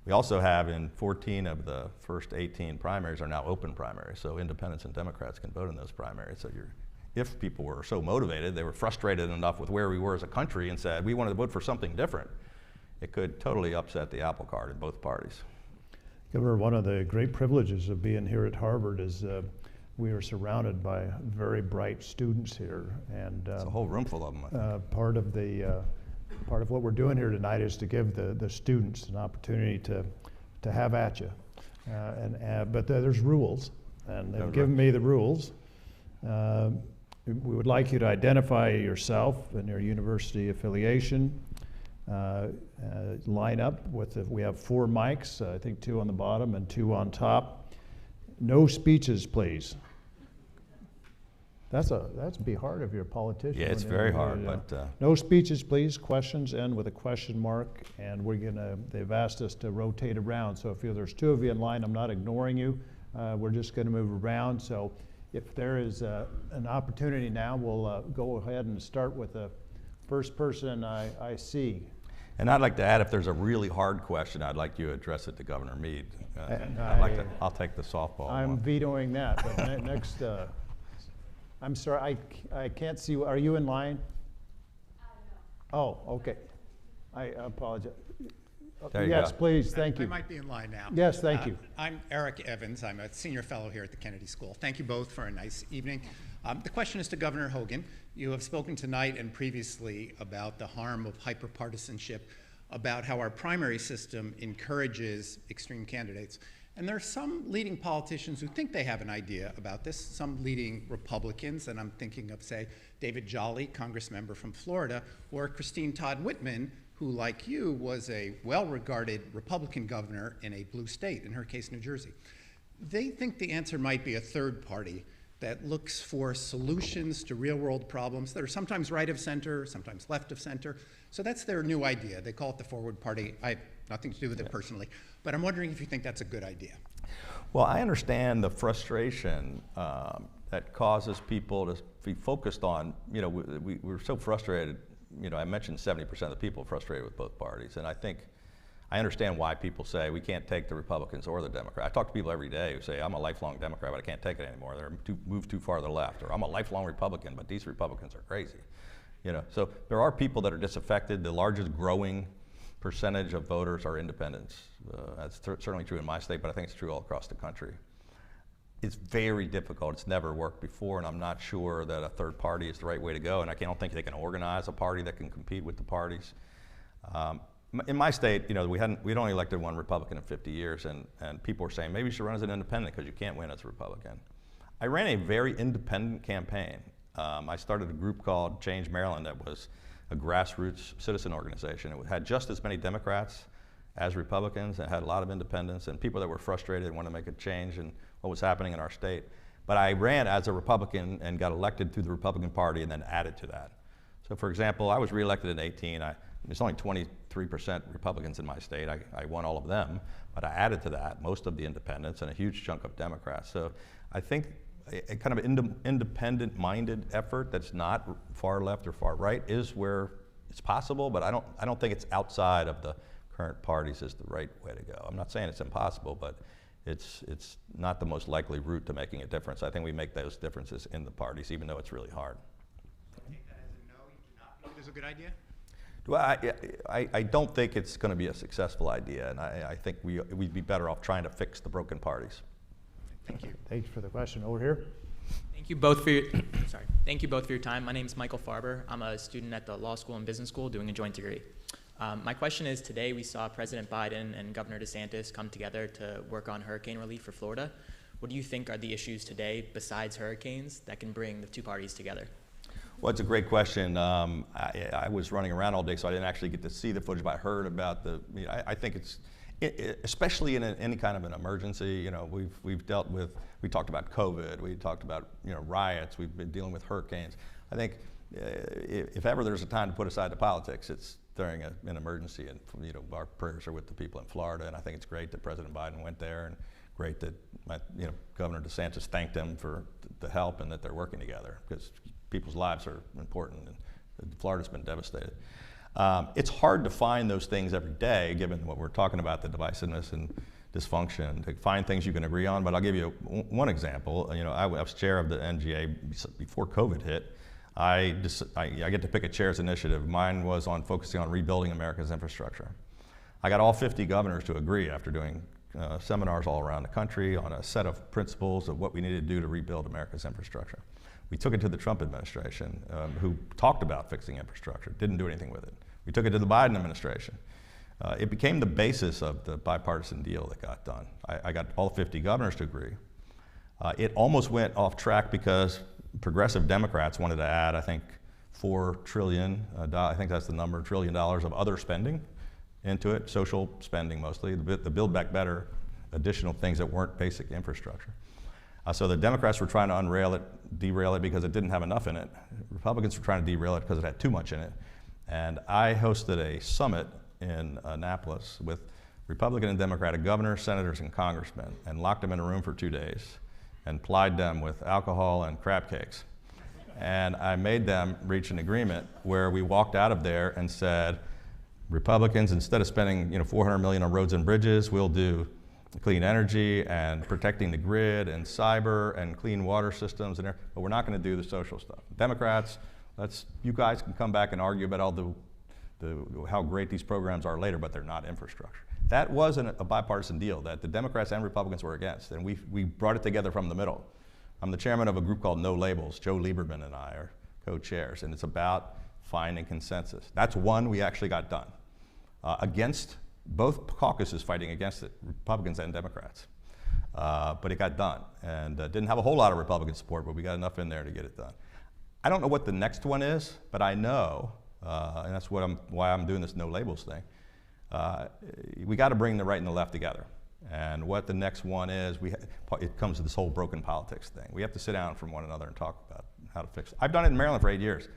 We also have in 14 of the first 18 primaries are now open primaries, so independents and Democrats can vote in those primaries. So if people were so motivated, they were frustrated enough with where we were as a country and said, we wanted to vote for something different, it could totally upset the apple cart in both parties. Governor, one of the great privileges of being here at Harvard is we are surrounded by very bright students here. And it's a whole room full of them, I think. Part of what we're doing here tonight is to give the students an opportunity to have at you. But there's rules, and they've given me the rules. We would like you to identify yourself and your university affiliation. Line up we have 4 mics, I think 2 on the bottom and 2 on top. No speeches, please. That's be hard if you're a politician. Yeah, it's very hard, but no speeches, please. Questions end with a question mark, and they've asked us to rotate around. So if there's 2 of you in line, I'm not ignoring you. We're just going to move around. So if there is an opportunity now, we'll go ahead and start with the first person I see. And I'd like to add, if there's a really hard question, I'd like you to address it to Governor Mead. I'll take the softball. I'm vetoing that. But next, I'm sorry, I can't see. Are you in line? No. Oh, okay. I apologize. Yes, please. Thank you. I might be in line now. Yes, thank you. I'm Eric Evans. I'm a senior fellow here at the Kennedy School. Thank you both for a nice evening. The question is to Governor Hogan. You have spoken tonight and previously about the harm of hyperpartisanship, about how our primary system encourages extreme candidates. And there are some leading politicians who think they have an idea about this, some leading Republicans, and I'm thinking of, say, David Jolly, Congressmember from Florida, or Christine Todd Whitman, who, like you, was a well-regarded Republican governor in a blue state, in her case, New Jersey. They think the answer might be a third party that looks for solutions to real-world problems that are sometimes right of center, sometimes left of center. So that's their new idea. They call it the Forward Party. I have nothing to do with it personally, but I'm wondering if you think that's a good idea. Well, I understand the frustration that causes people to be focused on, you know, we're so frustrated. You know, I mentioned 70% of the people are frustrated with both parties, and I understand why people say we can't take the Republicans or the Democrats. I talk to people every day who say, I'm a lifelong Democrat, but I can't take it anymore. They're moved too far to the left. Or I'm a lifelong Republican, but these Republicans are crazy. You know, so there are people that are disaffected. The largest growing percentage of voters are independents. That's certainly true in my state, but I think it's true all across the country. It's very difficult. It's never worked before, and I'm not sure that a third party is the right way to go, and I don't think they can organize a party that can compete with the parties. In my state, you know, we'd only elected one Republican in 50 years, and people were saying, maybe you should run as an independent because you can't win as a Republican. I ran a very independent campaign. I started a group called Change Maryland that was a grassroots citizen organization. It had just as many Democrats as Republicans, and had a lot of independents and people that were frustrated and wanted to make a change in what was happening in our state. But I ran as a Republican and got elected through the Republican Party and then added to that. So for example, I was reelected in 18. There's only 23% Republicans in my state. I won all of them, but I added to that most of the independents and a huge chunk of Democrats. So I think a kind of independent-minded effort that's not far left or far right is where it's possible, but I don't think it's outside of the current parties is the right way to go. I'm not saying it's impossible, but it's not the most likely route to making a difference. I think we make those differences in the parties, even though it's really hard. I take that as a no. You do not think it is a good idea? Well, I don't think it's going to be a successful idea, and I think we'd be better off trying to fix the broken parties. Thank you. Thanks for the question. Over here. Thank you both for your Thank you both for your time. My name is Michael Farber. I'm a student at the Law School and Business School doing a joint degree. My question is, today we saw President Biden and Governor DeSantis come together to work on hurricane relief for Florida. What do you think are the issues today, besides hurricanes, that can bring the two parties together? Well, it's a great question. I was running around all day, so I didn't actually get to see the footage, but I heard about I think it's, especially in any kind of an emergency, you know, we talked about COVID, we talked about, you know, riots, we've been dealing with hurricanes. I think if ever there's a time to put aside the politics, it's during an emergency, and, you know, our prayers are with the people in Florida, and I think it's great that President Biden went there, and great that, you know, Governor DeSantis thanked them for the help and that they're working together, because people's lives are important, and Florida's been devastated. It's hard to find those things every day, given what we're talking about, the divisiveness and dysfunction, to find things you can agree on, but I'll give you one example. You know, I was chair of the NGA before COVID hit. I get to pick a chair's initiative. Mine was on focusing on rebuilding America's infrastructure. I got all 50 governors to agree after doing seminars all around the country on a set of principles of what we needed to do to rebuild America's infrastructure. We took it to the Trump administration, who talked about fixing infrastructure, didn't do anything with it. We took it to the Biden administration. It became the basis of the bipartisan deal that got done. I got all 50 governors to agree. It almost went off track because progressive Democrats wanted to add, I think, $4 trillion, I think that's the number, $1 trillion of other spending into it, social spending mostly, the Build Back Better, additional things that weren't basic infrastructure. So the Democrats were trying to derail it because it didn't have enough in it. Republicans were trying to derail it because it had too much in it. And I hosted a summit in Annapolis with Republican and Democratic governors, senators, and congressmen, and locked them in a room for 2 days and plied them with alcohol and crab cakes. And I made them reach an agreement where we walked out of there and said, Republicans, instead of spending, you know, $400 million on roads and bridges, we'll do clean energy and protecting the grid and cyber and clean water systems, but we're not going to do the social stuff. Democrats, you guys can come back and argue about all how great these programs are later, but they're not infrastructure. That wasn't a bipartisan deal that the Democrats and Republicans were against, and we brought it together from the middle. I'm the chairman of a group called No Labels. Joe Lieberman and I are co-chairs, and it's about finding consensus. That's one we actually got done. Against both caucuses fighting against it, Republicans and Democrats. But it got done, and didn't have a whole lot of Republican support, but we got enough in there to get it done. I don't know what the next one is, but I know, and that's why I'm doing this No Labels thing, we got to bring the right and the left together. And what the next one is, it comes to this whole broken politics thing. We have to sit down from one another and talk about how to fix it. I've done it in Maryland for 8 years.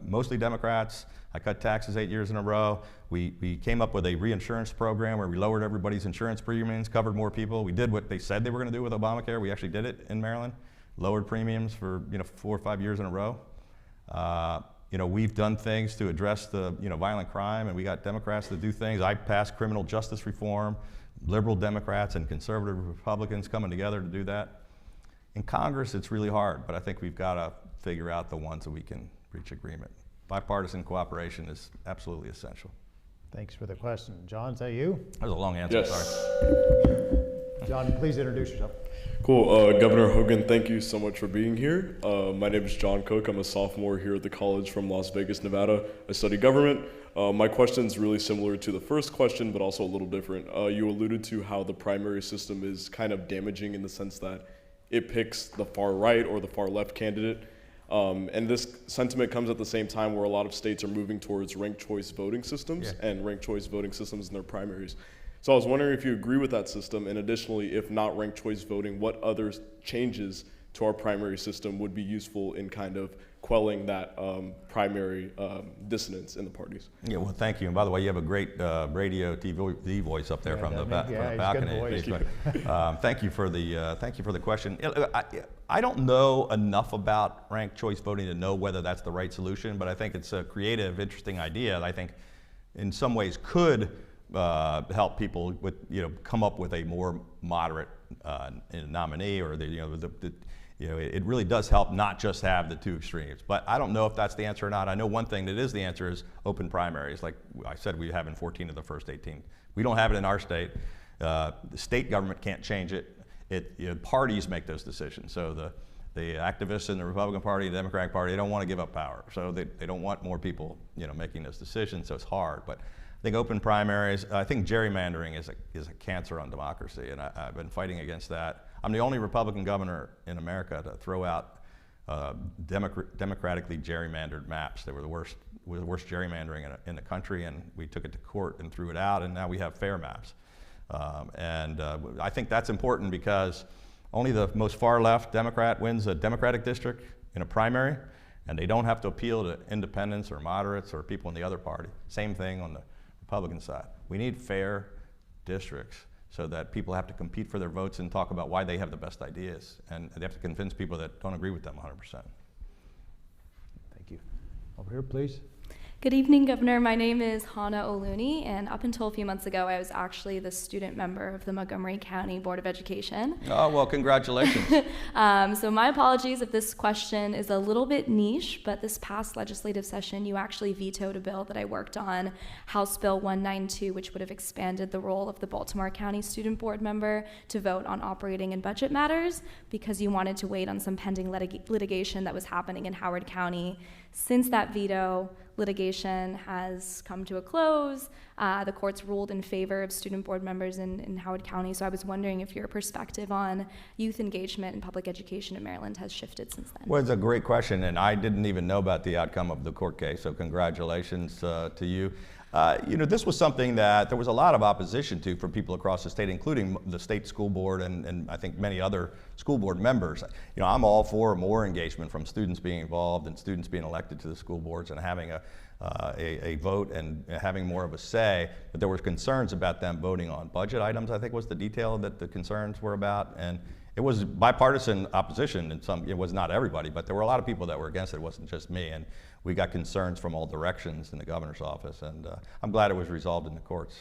Mostly Democrats. I cut taxes 8 years in a row. We came up with a reinsurance program where we lowered everybody's insurance premiums, covered more people. We did what they said they were going to do with Obamacare. We actually did it in Maryland. lowered premiums for 4 or 5 years in a row. We've done things to address the violent crime, and we got Democrats to do things. I passed criminal justice reform, liberal Democrats and conservative Republicans coming together to do that. In Congress, it's really hard, but I think we've got to figure out the ones that we can reach agreement. Bipartisan cooperation is absolutely essential. Thanks for the question. John, is that you? That was a long answer, Yes. sorry. John, please introduce yourself. Cool. Governor Hogan, thank you so much for being here. My name is John Cook. I'm a sophomore here at the college from Las Vegas, Nevada. I study government. My question is really similar to the first question, but also a little different. You alluded to how the primary system is kind of damaging in the sense that it picks the far right or the far left candidate. And this sentiment comes at the same time where a lot of states are moving towards ranked choice voting systems and ranked choice voting systems in their primaries. So I was wondering if you agree with that system, and additionally, if not ranked choice voting, what other changes to our primary system would be useful in kind of quelling that primary dissonance in the parties? Yeah, well, thank you. And by the way, you have a great radio TV voice up there from the balcony. Thank you for the question. I don't know enough about ranked choice voting to know whether that's the right solution, but I think it's a creative, interesting idea that I think in some ways could help people with come up with a more moderate nominee, or it really does help not just have the two extremes. But I don't know if that's the answer or not. I know one thing that is the answer is open primaries. Like I said, we have in 14 of the first 18. We don't have it in our state. The state government can't change it. Parties make those decisions. So the activists in the Republican Party, the Democratic Party, they don't want to give up power. So they don't want more people making those decisions. So it's hard. But I think open primaries, I think gerrymandering is a cancer on democracy, and I've been fighting against that. I'm the only Republican governor in America to throw out democratically gerrymandered maps. They were the worst gerrymandering in the country, and we took it to court and threw it out, and now we have fair maps. I think that's important because only the most far left Democrat wins a Democratic district in a primary, and they don't have to appeal to independents or moderates or people in the other party. Same thing on the Republican side. We need fair districts so that people have to compete for their votes and talk about why they have the best ideas, and they have to convince people that don't agree with them 100%. Thank you. Over here, please. Good evening, Governor. My name is Hannah Oluni, and up until a few months ago, I was actually the student member of the Montgomery County Board of Education. Oh, well, congratulations. So my apologies if this question is a little bit niche, but this past legislative session, you actually vetoed a bill that I worked on, House Bill 192, which would have expanded the role of the Baltimore County Student Board member to vote on operating and budget matters because you wanted to wait on some pending litigation that was happening in Howard County. Since that veto, litigation has come to a close. The courts ruled in favor of student board members in Howard County, so I was wondering if your perspective on youth engagement in public education in Maryland has shifted since then. Well, it's a great question, and I didn't even know about the outcome of the court case, so congratulations to you. This was something that there was a lot of opposition to from people across the state, including the state school board and I think many other school board members. I'm all for more engagement from students being involved and students being elected to the school boards and having a vote and having more of a say. But there were concerns about them voting on budget items, I think was the detail that the concerns were about. And it was bipartisan opposition, and it was not everybody, but there were a lot of people that were against it. It wasn't just me, and we got concerns from all directions in the governor's office, and I'm glad it was resolved in the courts.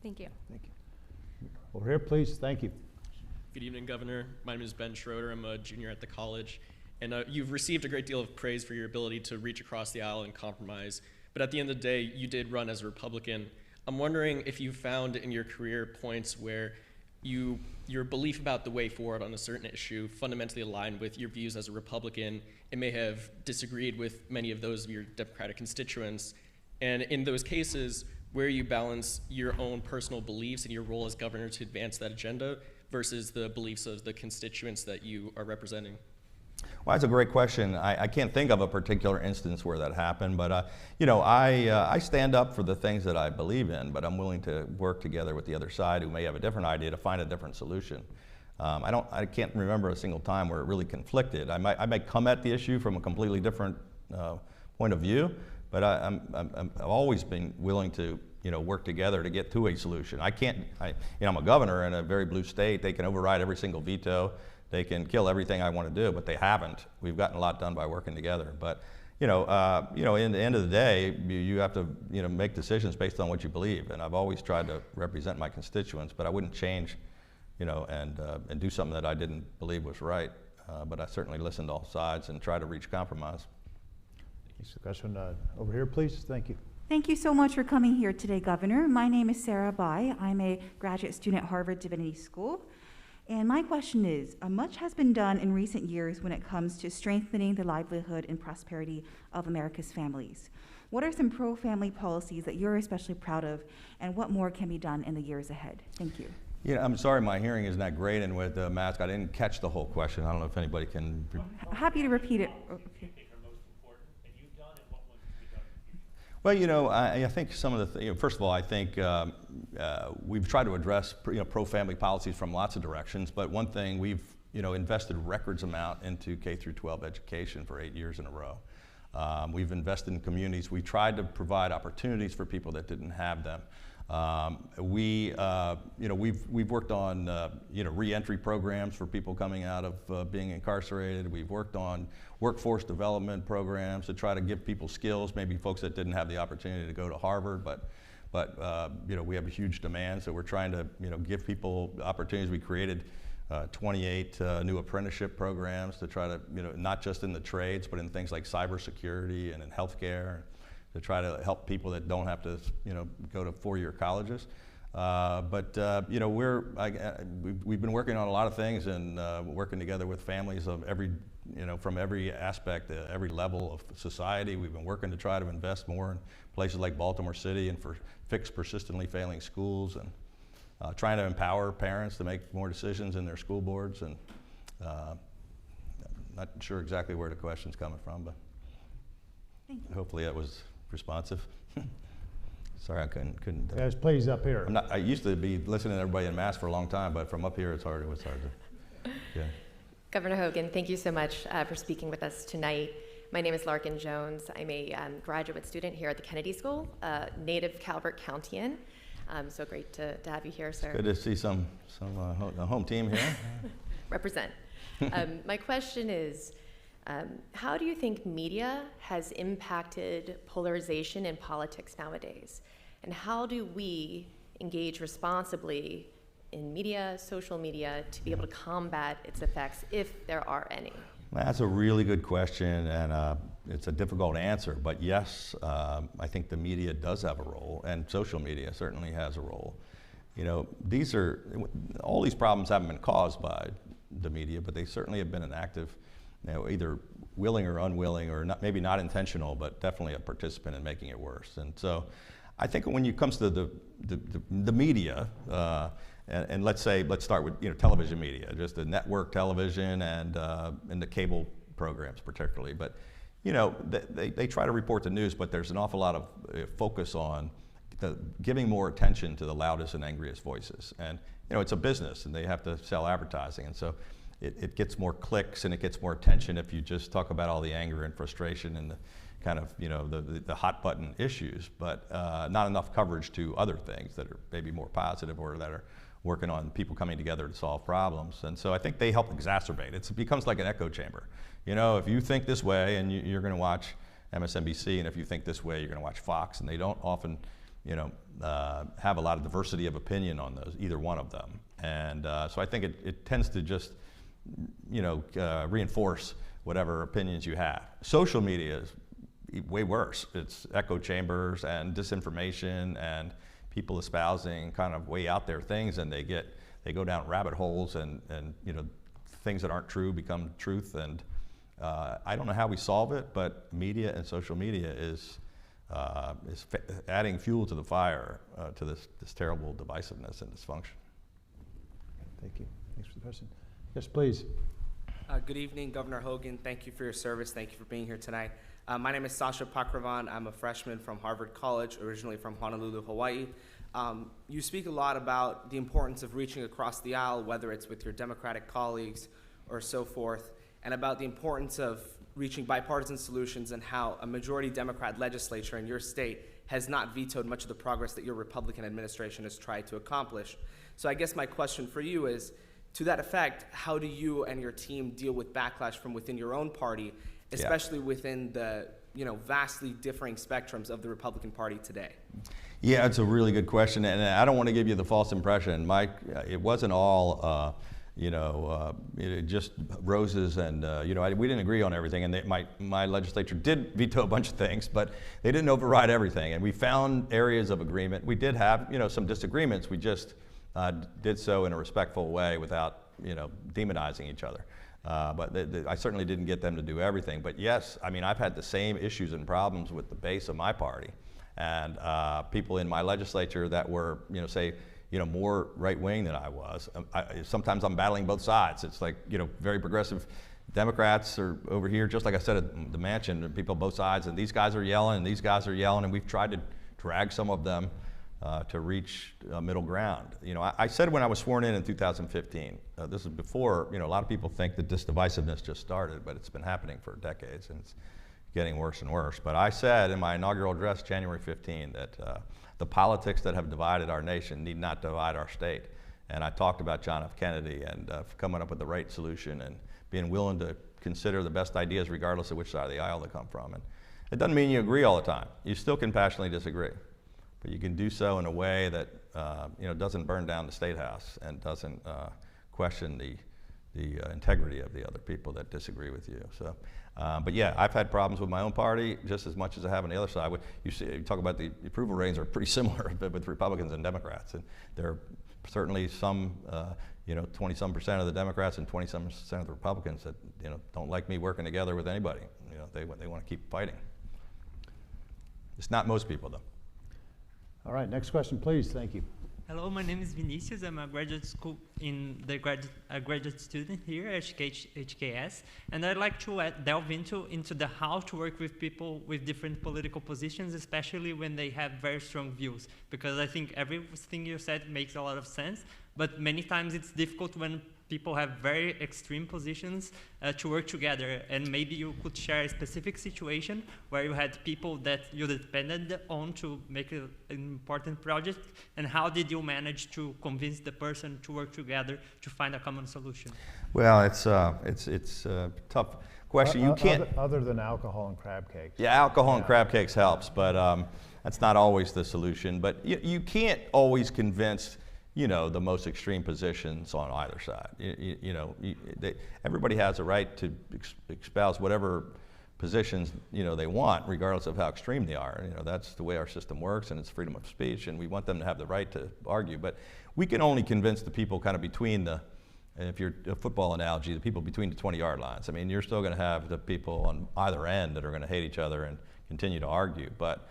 Thank you. Thank you. Over here, please. Thank you. Good evening, Governor. My name is Ben Schroeder. I'm a junior at the college, and you've received a great deal of praise for your ability to reach across the aisle and compromise, but at the end of the day, you did run as a Republican. I'm wondering if you found in your career points where your belief about the way forward on a certain issue fundamentally aligned with your views as a Republican. It may have disagreed with many of those of your Democratic constituents. And in those cases, where you balance your own personal beliefs and your role as governor to advance that agenda versus the beliefs of the constituents that you are representing? Well, that's a great question. I can't think of a particular instance where that happened, but I stand up for the things that I believe in, but I'm willing to work together with the other side who may have a different idea to find a different solution. I can't remember a single time where it really conflicted. I might come at the issue from a completely different point of view, but I've always been willing to work together to get to a solution. I'm a governor in a very blue state. They can override every single veto. They can kill everything I want to do, but they haven't. We've gotten a lot done by working together. But in the end of the day, you have to make decisions based on what you believe. And I've always tried to represent my constituents, but I wouldn't change, and do something that I didn't believe was right. But I certainly listened to all sides and try to reach compromise. Next question over here, please. Thank you. Thank you so much for coming here today, Governor. My name is Sarah Bai. I'm a graduate student at Harvard Divinity School. And my question is, much has been done in recent years when it comes to strengthening the livelihood and prosperity of America's families. What are some pro-family policies that you're especially proud of, and what more can be done in the years ahead? Thank you. I'm sorry, my hearing isn't that great, and with the mask, I didn't catch the whole question. I don't know if anybody can. Happy to repeat it. Okay. Well, I think some of the first of all, I think we've tried to address pro-family policies from lots of directions. But one thing, we've invested records amount into K through 12 education for 8 years in a row. We've invested in communities. We tried to provide opportunities for people that didn't have them. We've worked on reentry programs for people coming out of being incarcerated. We've worked on workforce development programs to try to give people skills, maybe folks that didn't have the opportunity to go to Harvard, but we have a huge demand, so we're trying to give people opportunities. We created 28 new apprenticeship programs to try to not just in the trades, but in things like cybersecurity and in healthcare, to try to help people that don't have to go to four-year colleges. We've been working on a lot of things and working together with families of from every aspect, every level of society. We've been working to try to invest more in places like Baltimore City and fix persistently failing schools, and trying to empower parents to make more decisions in their school boards. And not sure exactly where the question's coming from, but hopefully that was responsive. Sorry, I couldn't. Guys, please, up here. I used to be listening to everybody in mass for a long time, but from up here, it's hard to. Yeah. Governor Hogan, thank you so much for speaking with us tonight. My name is Larkin Jones. I'm a graduate student here at the Kennedy School, native Calvert Countian. So great to have you here, sir. It's good to see some home team here. Represent. My question is, how do you think media has impacted polarization in politics nowadays? And how do we engage responsibly in media, social media, to be able to combat its effects, if there are any? That's a really good question, and it's a difficult answer. But yes, I think the media does have a role, and social media certainly has a role. All these problems haven't been caused by the media, but they certainly have been an active, either willing or unwilling, or maybe not intentional, but definitely a participant in making it worse. And so, I think when it comes to the media, and let's start with television media, just the network television and the cable programs particularly. But they try to report the news, but there's an awful lot of focus on giving more attention to the loudest and angriest voices. And it's a business, and they have to sell advertising, and so it gets more clicks and it gets more attention if you just talk about all the anger and frustration and the kind of the hot button issues, but not enough coverage to other things that are maybe more positive or that are working on people coming together to solve problems. And so I think they help exacerbate. It becomes like an echo chamber. If you think this way, and you're going to watch MSNBC, and if you think this way, you're going to watch Fox, and they don't often have a lot of diversity of opinion on those, either one of them. And so I think it tends to just reinforce whatever opinions you have. Social media is way worse. It's echo chambers and disinformation and people espousing kind of way out there things, and they go down rabbit holes, and things that aren't true become truth. And I don't know how we solve it, but media and social media is adding fuel to the fire to this terrible divisiveness and dysfunction. Thank you. Thanks for the question. Yes, please. Good evening, Governor Hogan. Thank you for your service. Thank you for being here tonight. My name is Sasha Pakravan. I'm a freshman from Harvard College, originally from Honolulu, Hawaii. You speak a lot about the importance of reaching across the aisle, whether it's with your Democratic colleagues or so forth, and about the importance of reaching bipartisan solutions and how a majority Democrat legislature in your state has not vetoed much of the progress that your Republican administration has tried to accomplish. So I guess my question for you is, to that effect, how do you and your team deal with backlash from within your own party, especially within the vastly differing spectrums of the Republican Party today? Yeah, it's a really good question, and I don't want to give you the false impression, Mike. It wasn't all, just roses, and we didn't agree on everything. And my legislature did veto a bunch of things, but they didn't override everything. And we found areas of agreement. We did have, some disagreements. We just did so in a respectful way without, demonizing each other. But I certainly didn't get them to do everything. But yes, I mean, I've had the same issues and problems with the base of my party. And people in my legislature that were, more right-wing than I was. Sometimes I'm battling both sides. It's like, very progressive Democrats are over here, just like I said at the mansion, and people both sides, and these guys are yelling, and these guys are yelling, and we've tried to drag some of them to reach middle ground. I said when I was sworn in 2015, this is before, a lot of people think that this divisiveness just started, but it's been happening for decades, and it's getting worse and worse. But I said in my inaugural address, January 15, that the politics that have divided our nation need not divide our state. And I talked about John F. Kennedy and coming up with the right solution and being willing to consider the best ideas regardless of which side of the aisle they come from. And it doesn't mean you agree all the time. You still can passionately disagree. But you can do so in a way that doesn't burn down the State House and doesn't question the integrity of the other people that disagree with you. So, but yeah, I've had problems with my own party just as much as I have on the other side. You talk about the approval ratings are pretty similar with Republicans and Democrats, and there are certainly some, 20-some% of the Democrats and 20-some% of the Republicans that don't like me working together with anybody. They want to keep fighting. It's not most people though. All right, next question, please. Thank you. Hello, my name is Vinicius. I'm a graduate graduate student here at HKS, and I'd like to delve into the how to work with people with different political positions, especially when they have very strong views. Because I think everything you said makes a lot of sense, but many times it's difficult when people have very extreme positions to work together. And maybe you could share a specific situation where you had people that you depended on to make an important project, and how did you manage to convince the person to work together to find a common solution? Well, it's a tough question. You can't other than alcohol and crab cakes. Yeah, alcohol and crab cakes helps, but that's not always the solution. But you can't always convince the most extreme positions on either side. Everybody has a right to espouse whatever positions they want, regardless of how extreme they are. That's the way our system works, and it's freedom of speech, and we want them to have the right to argue. But we can only convince the people kind of between if you're a football analogy, the people between the 20-yard lines. I mean, you're still going to have the people on either end that are going to hate each other and continue to argue. But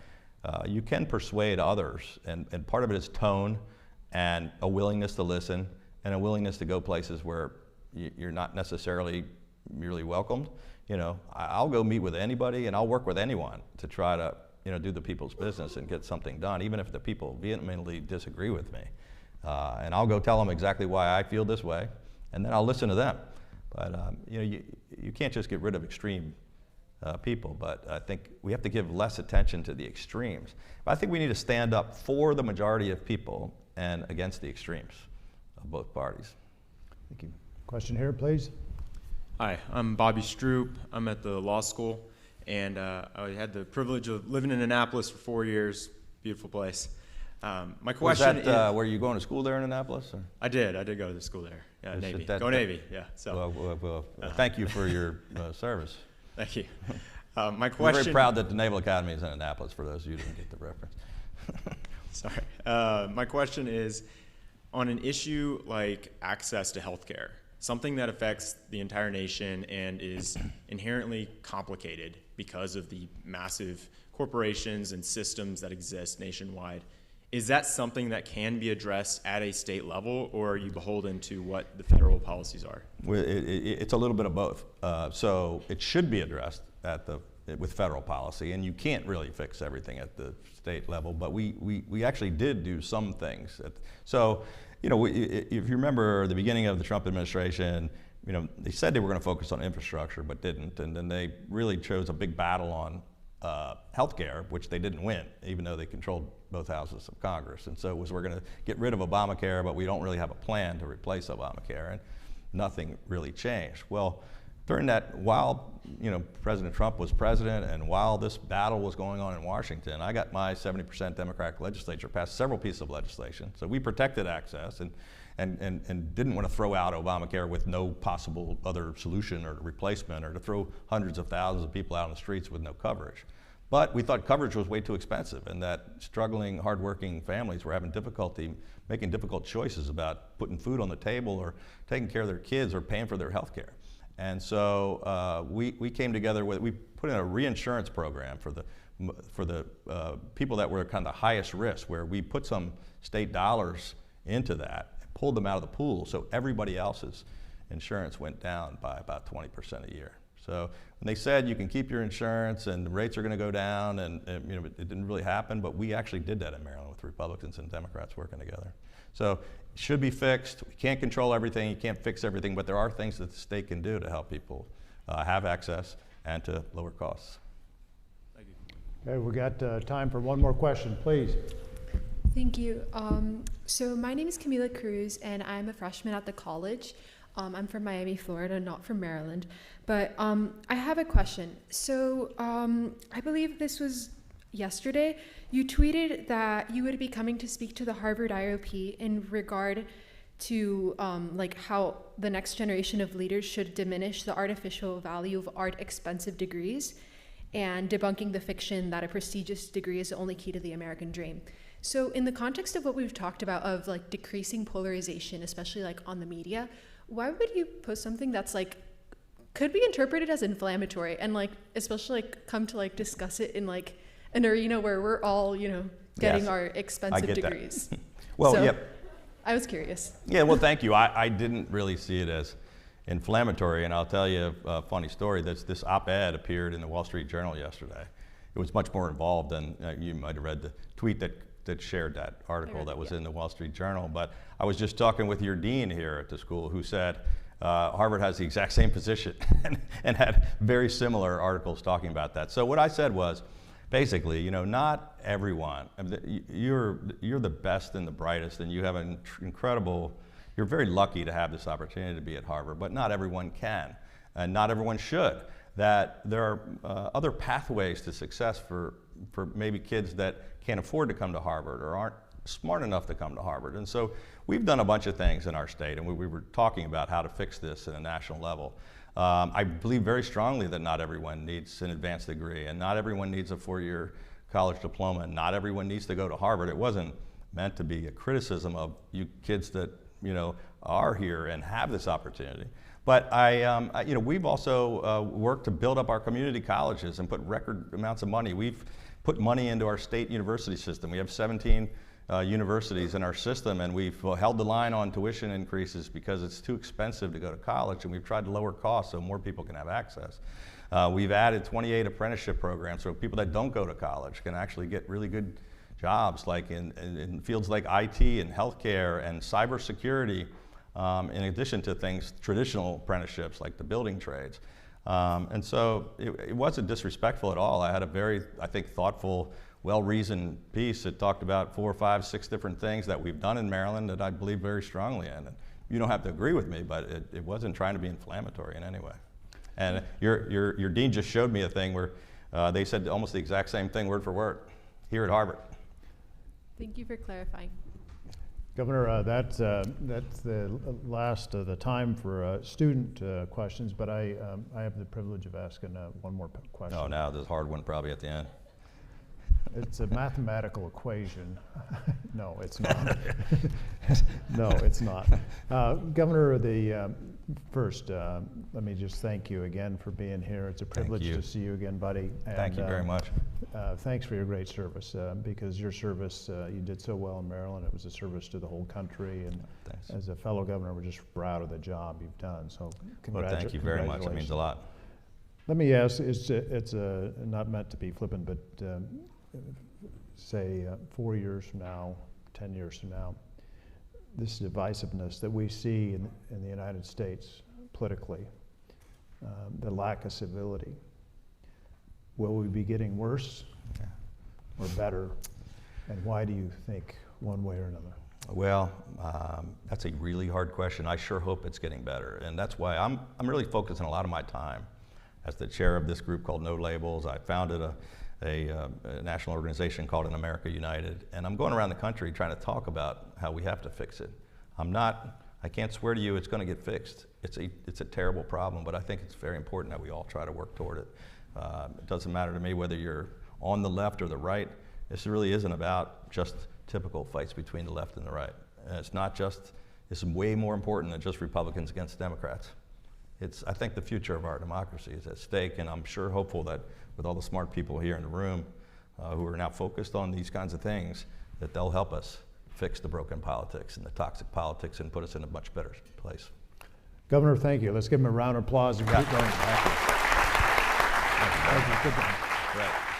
you can persuade others, and part of it is tone, and a willingness to listen, and a willingness to go places where you're not necessarily really welcomed. I'll go meet with anybody, and I'll work with anyone to try to do the people's business and get something done, even if the people vehemently disagree with me. And I'll go tell them exactly why I feel this way, and then I'll listen to them. But you can't just get rid of extreme people, but I think we have to give less attention to the extremes. But I think we need to stand up for the majority of people and against the extremes of both parties. Thank you. Question here, please. Hi, I'm Bobby Stroop. I'm at the law school, and I had the privilege of living in Annapolis for 4 years. Beautiful place. My question is... were you going to school there in Annapolis? Or? I did go to school there. Yeah, Navy. Go Navy, yeah. So. Well, thank you for your service. Thank you. My question... We're very proud that the Naval Academy is in Annapolis, for those of you who didn't get the reference. Sorry. My question is, on an issue like access to healthcare, something that affects the entire nation and is inherently complicated because of the massive corporations and systems that exist nationwide, is that something that can be addressed at a state level, or are you beholden to what the federal policies are? Well, it's a little bit of both. So it should be addressed with federal policy, and you can't really fix everything at the state level, but we actually did do some things. If you remember the beginning of the Trump administration, they said they were going to focus on infrastructure, but didn't, and then they really chose a big battle on health care, which they didn't win, even though they controlled both houses of Congress. And so it was, we're going to get rid of Obamacare, but we don't really have a plan to replace Obamacare, and nothing really changed. Well, during that, while President Trump was president and while this battle was going on in Washington, I got my 70% Democratic legislature passed several pieces of legislation. So we protected access and didn't want to throw out Obamacare with no possible other solution or replacement, or to throw hundreds of thousands of people out on the streets with no coverage. But we thought coverage was way too expensive, and that struggling, hardworking families were having difficulty making difficult choices about putting food on the table or taking care of their kids or paying for their health care. And so we came together with, we put in a reinsurance program for the people that were kind of the highest risk, where we put some state dollars into that, pulled them out of the pool, so everybody else's insurance went down by about 20% a year. So when they said you can keep your insurance and the rates are going to go down, and it didn't really happen, but we actually did that in Maryland with Republicans and Democrats working together. So it should be fixed. We can't control everything, you can't fix everything, but there are things that the state can do to help people have access and to lower costs. Thank you. Okay, we got time for one more question, please. Thank you. So my name is Camila Cruz, and I'm a freshman at the college. I'm from Miami, Florida, not from Maryland. But I have a question. So I believe this was yesterday. You tweeted that you would be coming to speak to the Harvard IOP in regard to like how the next generation of leaders should diminish the artificial value of expensive degrees, and debunking the fiction that a prestigious degree is the only key to the American dream. So in the context of what we've talked about of like decreasing polarization, especially like on the media, why would you post something that's like could be interpreted as inflammatory, and like especially like come to like discuss it in like an arena where we're all getting our expensive degrees? Well, so, yep. I was curious. Yeah, well, thank you. I didn't really see it as inflammatory, and I'll tell you a funny story. This op-ed appeared in the Wall Street Journal yesterday. It was much more involved than you might have read the tweet that shared that article that was in the Wall Street Journal. But I was just talking with your dean here at the school, who said Harvard has the exact same position and had very similar articles talking about that. So what I said was, basically, not everyone, you're the best and the brightest, and you have an incredible, you're very lucky to have this opportunity to be at Harvard, but not everyone can, and not everyone should. That there are other pathways to success for maybe kids that can't afford to come to Harvard or aren't smart enough to come to Harvard. And so we've done a bunch of things in our state, and we were talking about how to fix this at a national level. I believe very strongly that not everyone needs an advanced degree, and not everyone needs a 4-year college diploma, and not everyone needs to go to Harvard. It wasn't meant to be a criticism of you kids that are here and have this opportunity. But we've also worked to build up our community colleges and put record amounts of money. We've put money into our state university system. We have 17 universities in our system, and we've held the line on tuition increases because it's too expensive to go to college, and we've tried to lower costs so more people can have access. We've added 28 apprenticeship programs so people that don't go to college can actually get really good jobs, like in fields like IT and healthcare and cybersecurity, in addition to things, traditional apprenticeships like the building trades. And so it wasn't disrespectful at all. I had a very, I think, thoughtful, well-reasoned piece that talked about 4, 5, 6 different things that we've done in Maryland that I believe very strongly in. And you don't have to agree with me, but it wasn't trying to be inflammatory in any way. And your dean just showed me a thing where they said almost the exact same thing word for word here at Harvard. Thank you for clarifying. Governor, that's the last of the time for student questions, but I have the privilege of asking one more question. Oh, now there's a hard one probably at the end. It's a mathematical equation. No, it's not. No, it's not. Governor, first, let me just thank you again for being here. It's a privilege to see you again, buddy. And, thank you very much. Thanks for your great service, because your service, you did so well in Maryland. It was a service to the whole country, and as a fellow governor, we're just proud of the job you've done. So well, thank you very much. It means a lot. Let me ask, it's not meant to be flippant, but say 4 years from now, 10 years from now, this divisiveness that we see in the United States politically, the lack of civility, will we be getting worse or better? And why do you think one way or another? Well, that's a really hard question. I sure hope it's getting better. And that's why I'm really focusing a lot of my time as the chair of this group called No Labels. I founded a national organization called An America United. And I'm going around the country trying to talk about how we have to fix it. I can't swear to you it's going to get fixed. It's a terrible problem, but I think it's very important that we all try to work toward it. It doesn't matter to me whether you're on the left or the right. This really isn't about just typical fights between the left and the right. And it's way more important than just Republicans against Democrats. I think the future of our democracy is at stake, and I'm sure hopeful that with all the smart people here in the room who are now focused on these kinds of things, that they'll help us fix the broken politics and the toxic politics and put us in a much better place. Governor, thank you. Let's give him a round of applause and keep going. Thank you. Thank you. Good job. Right.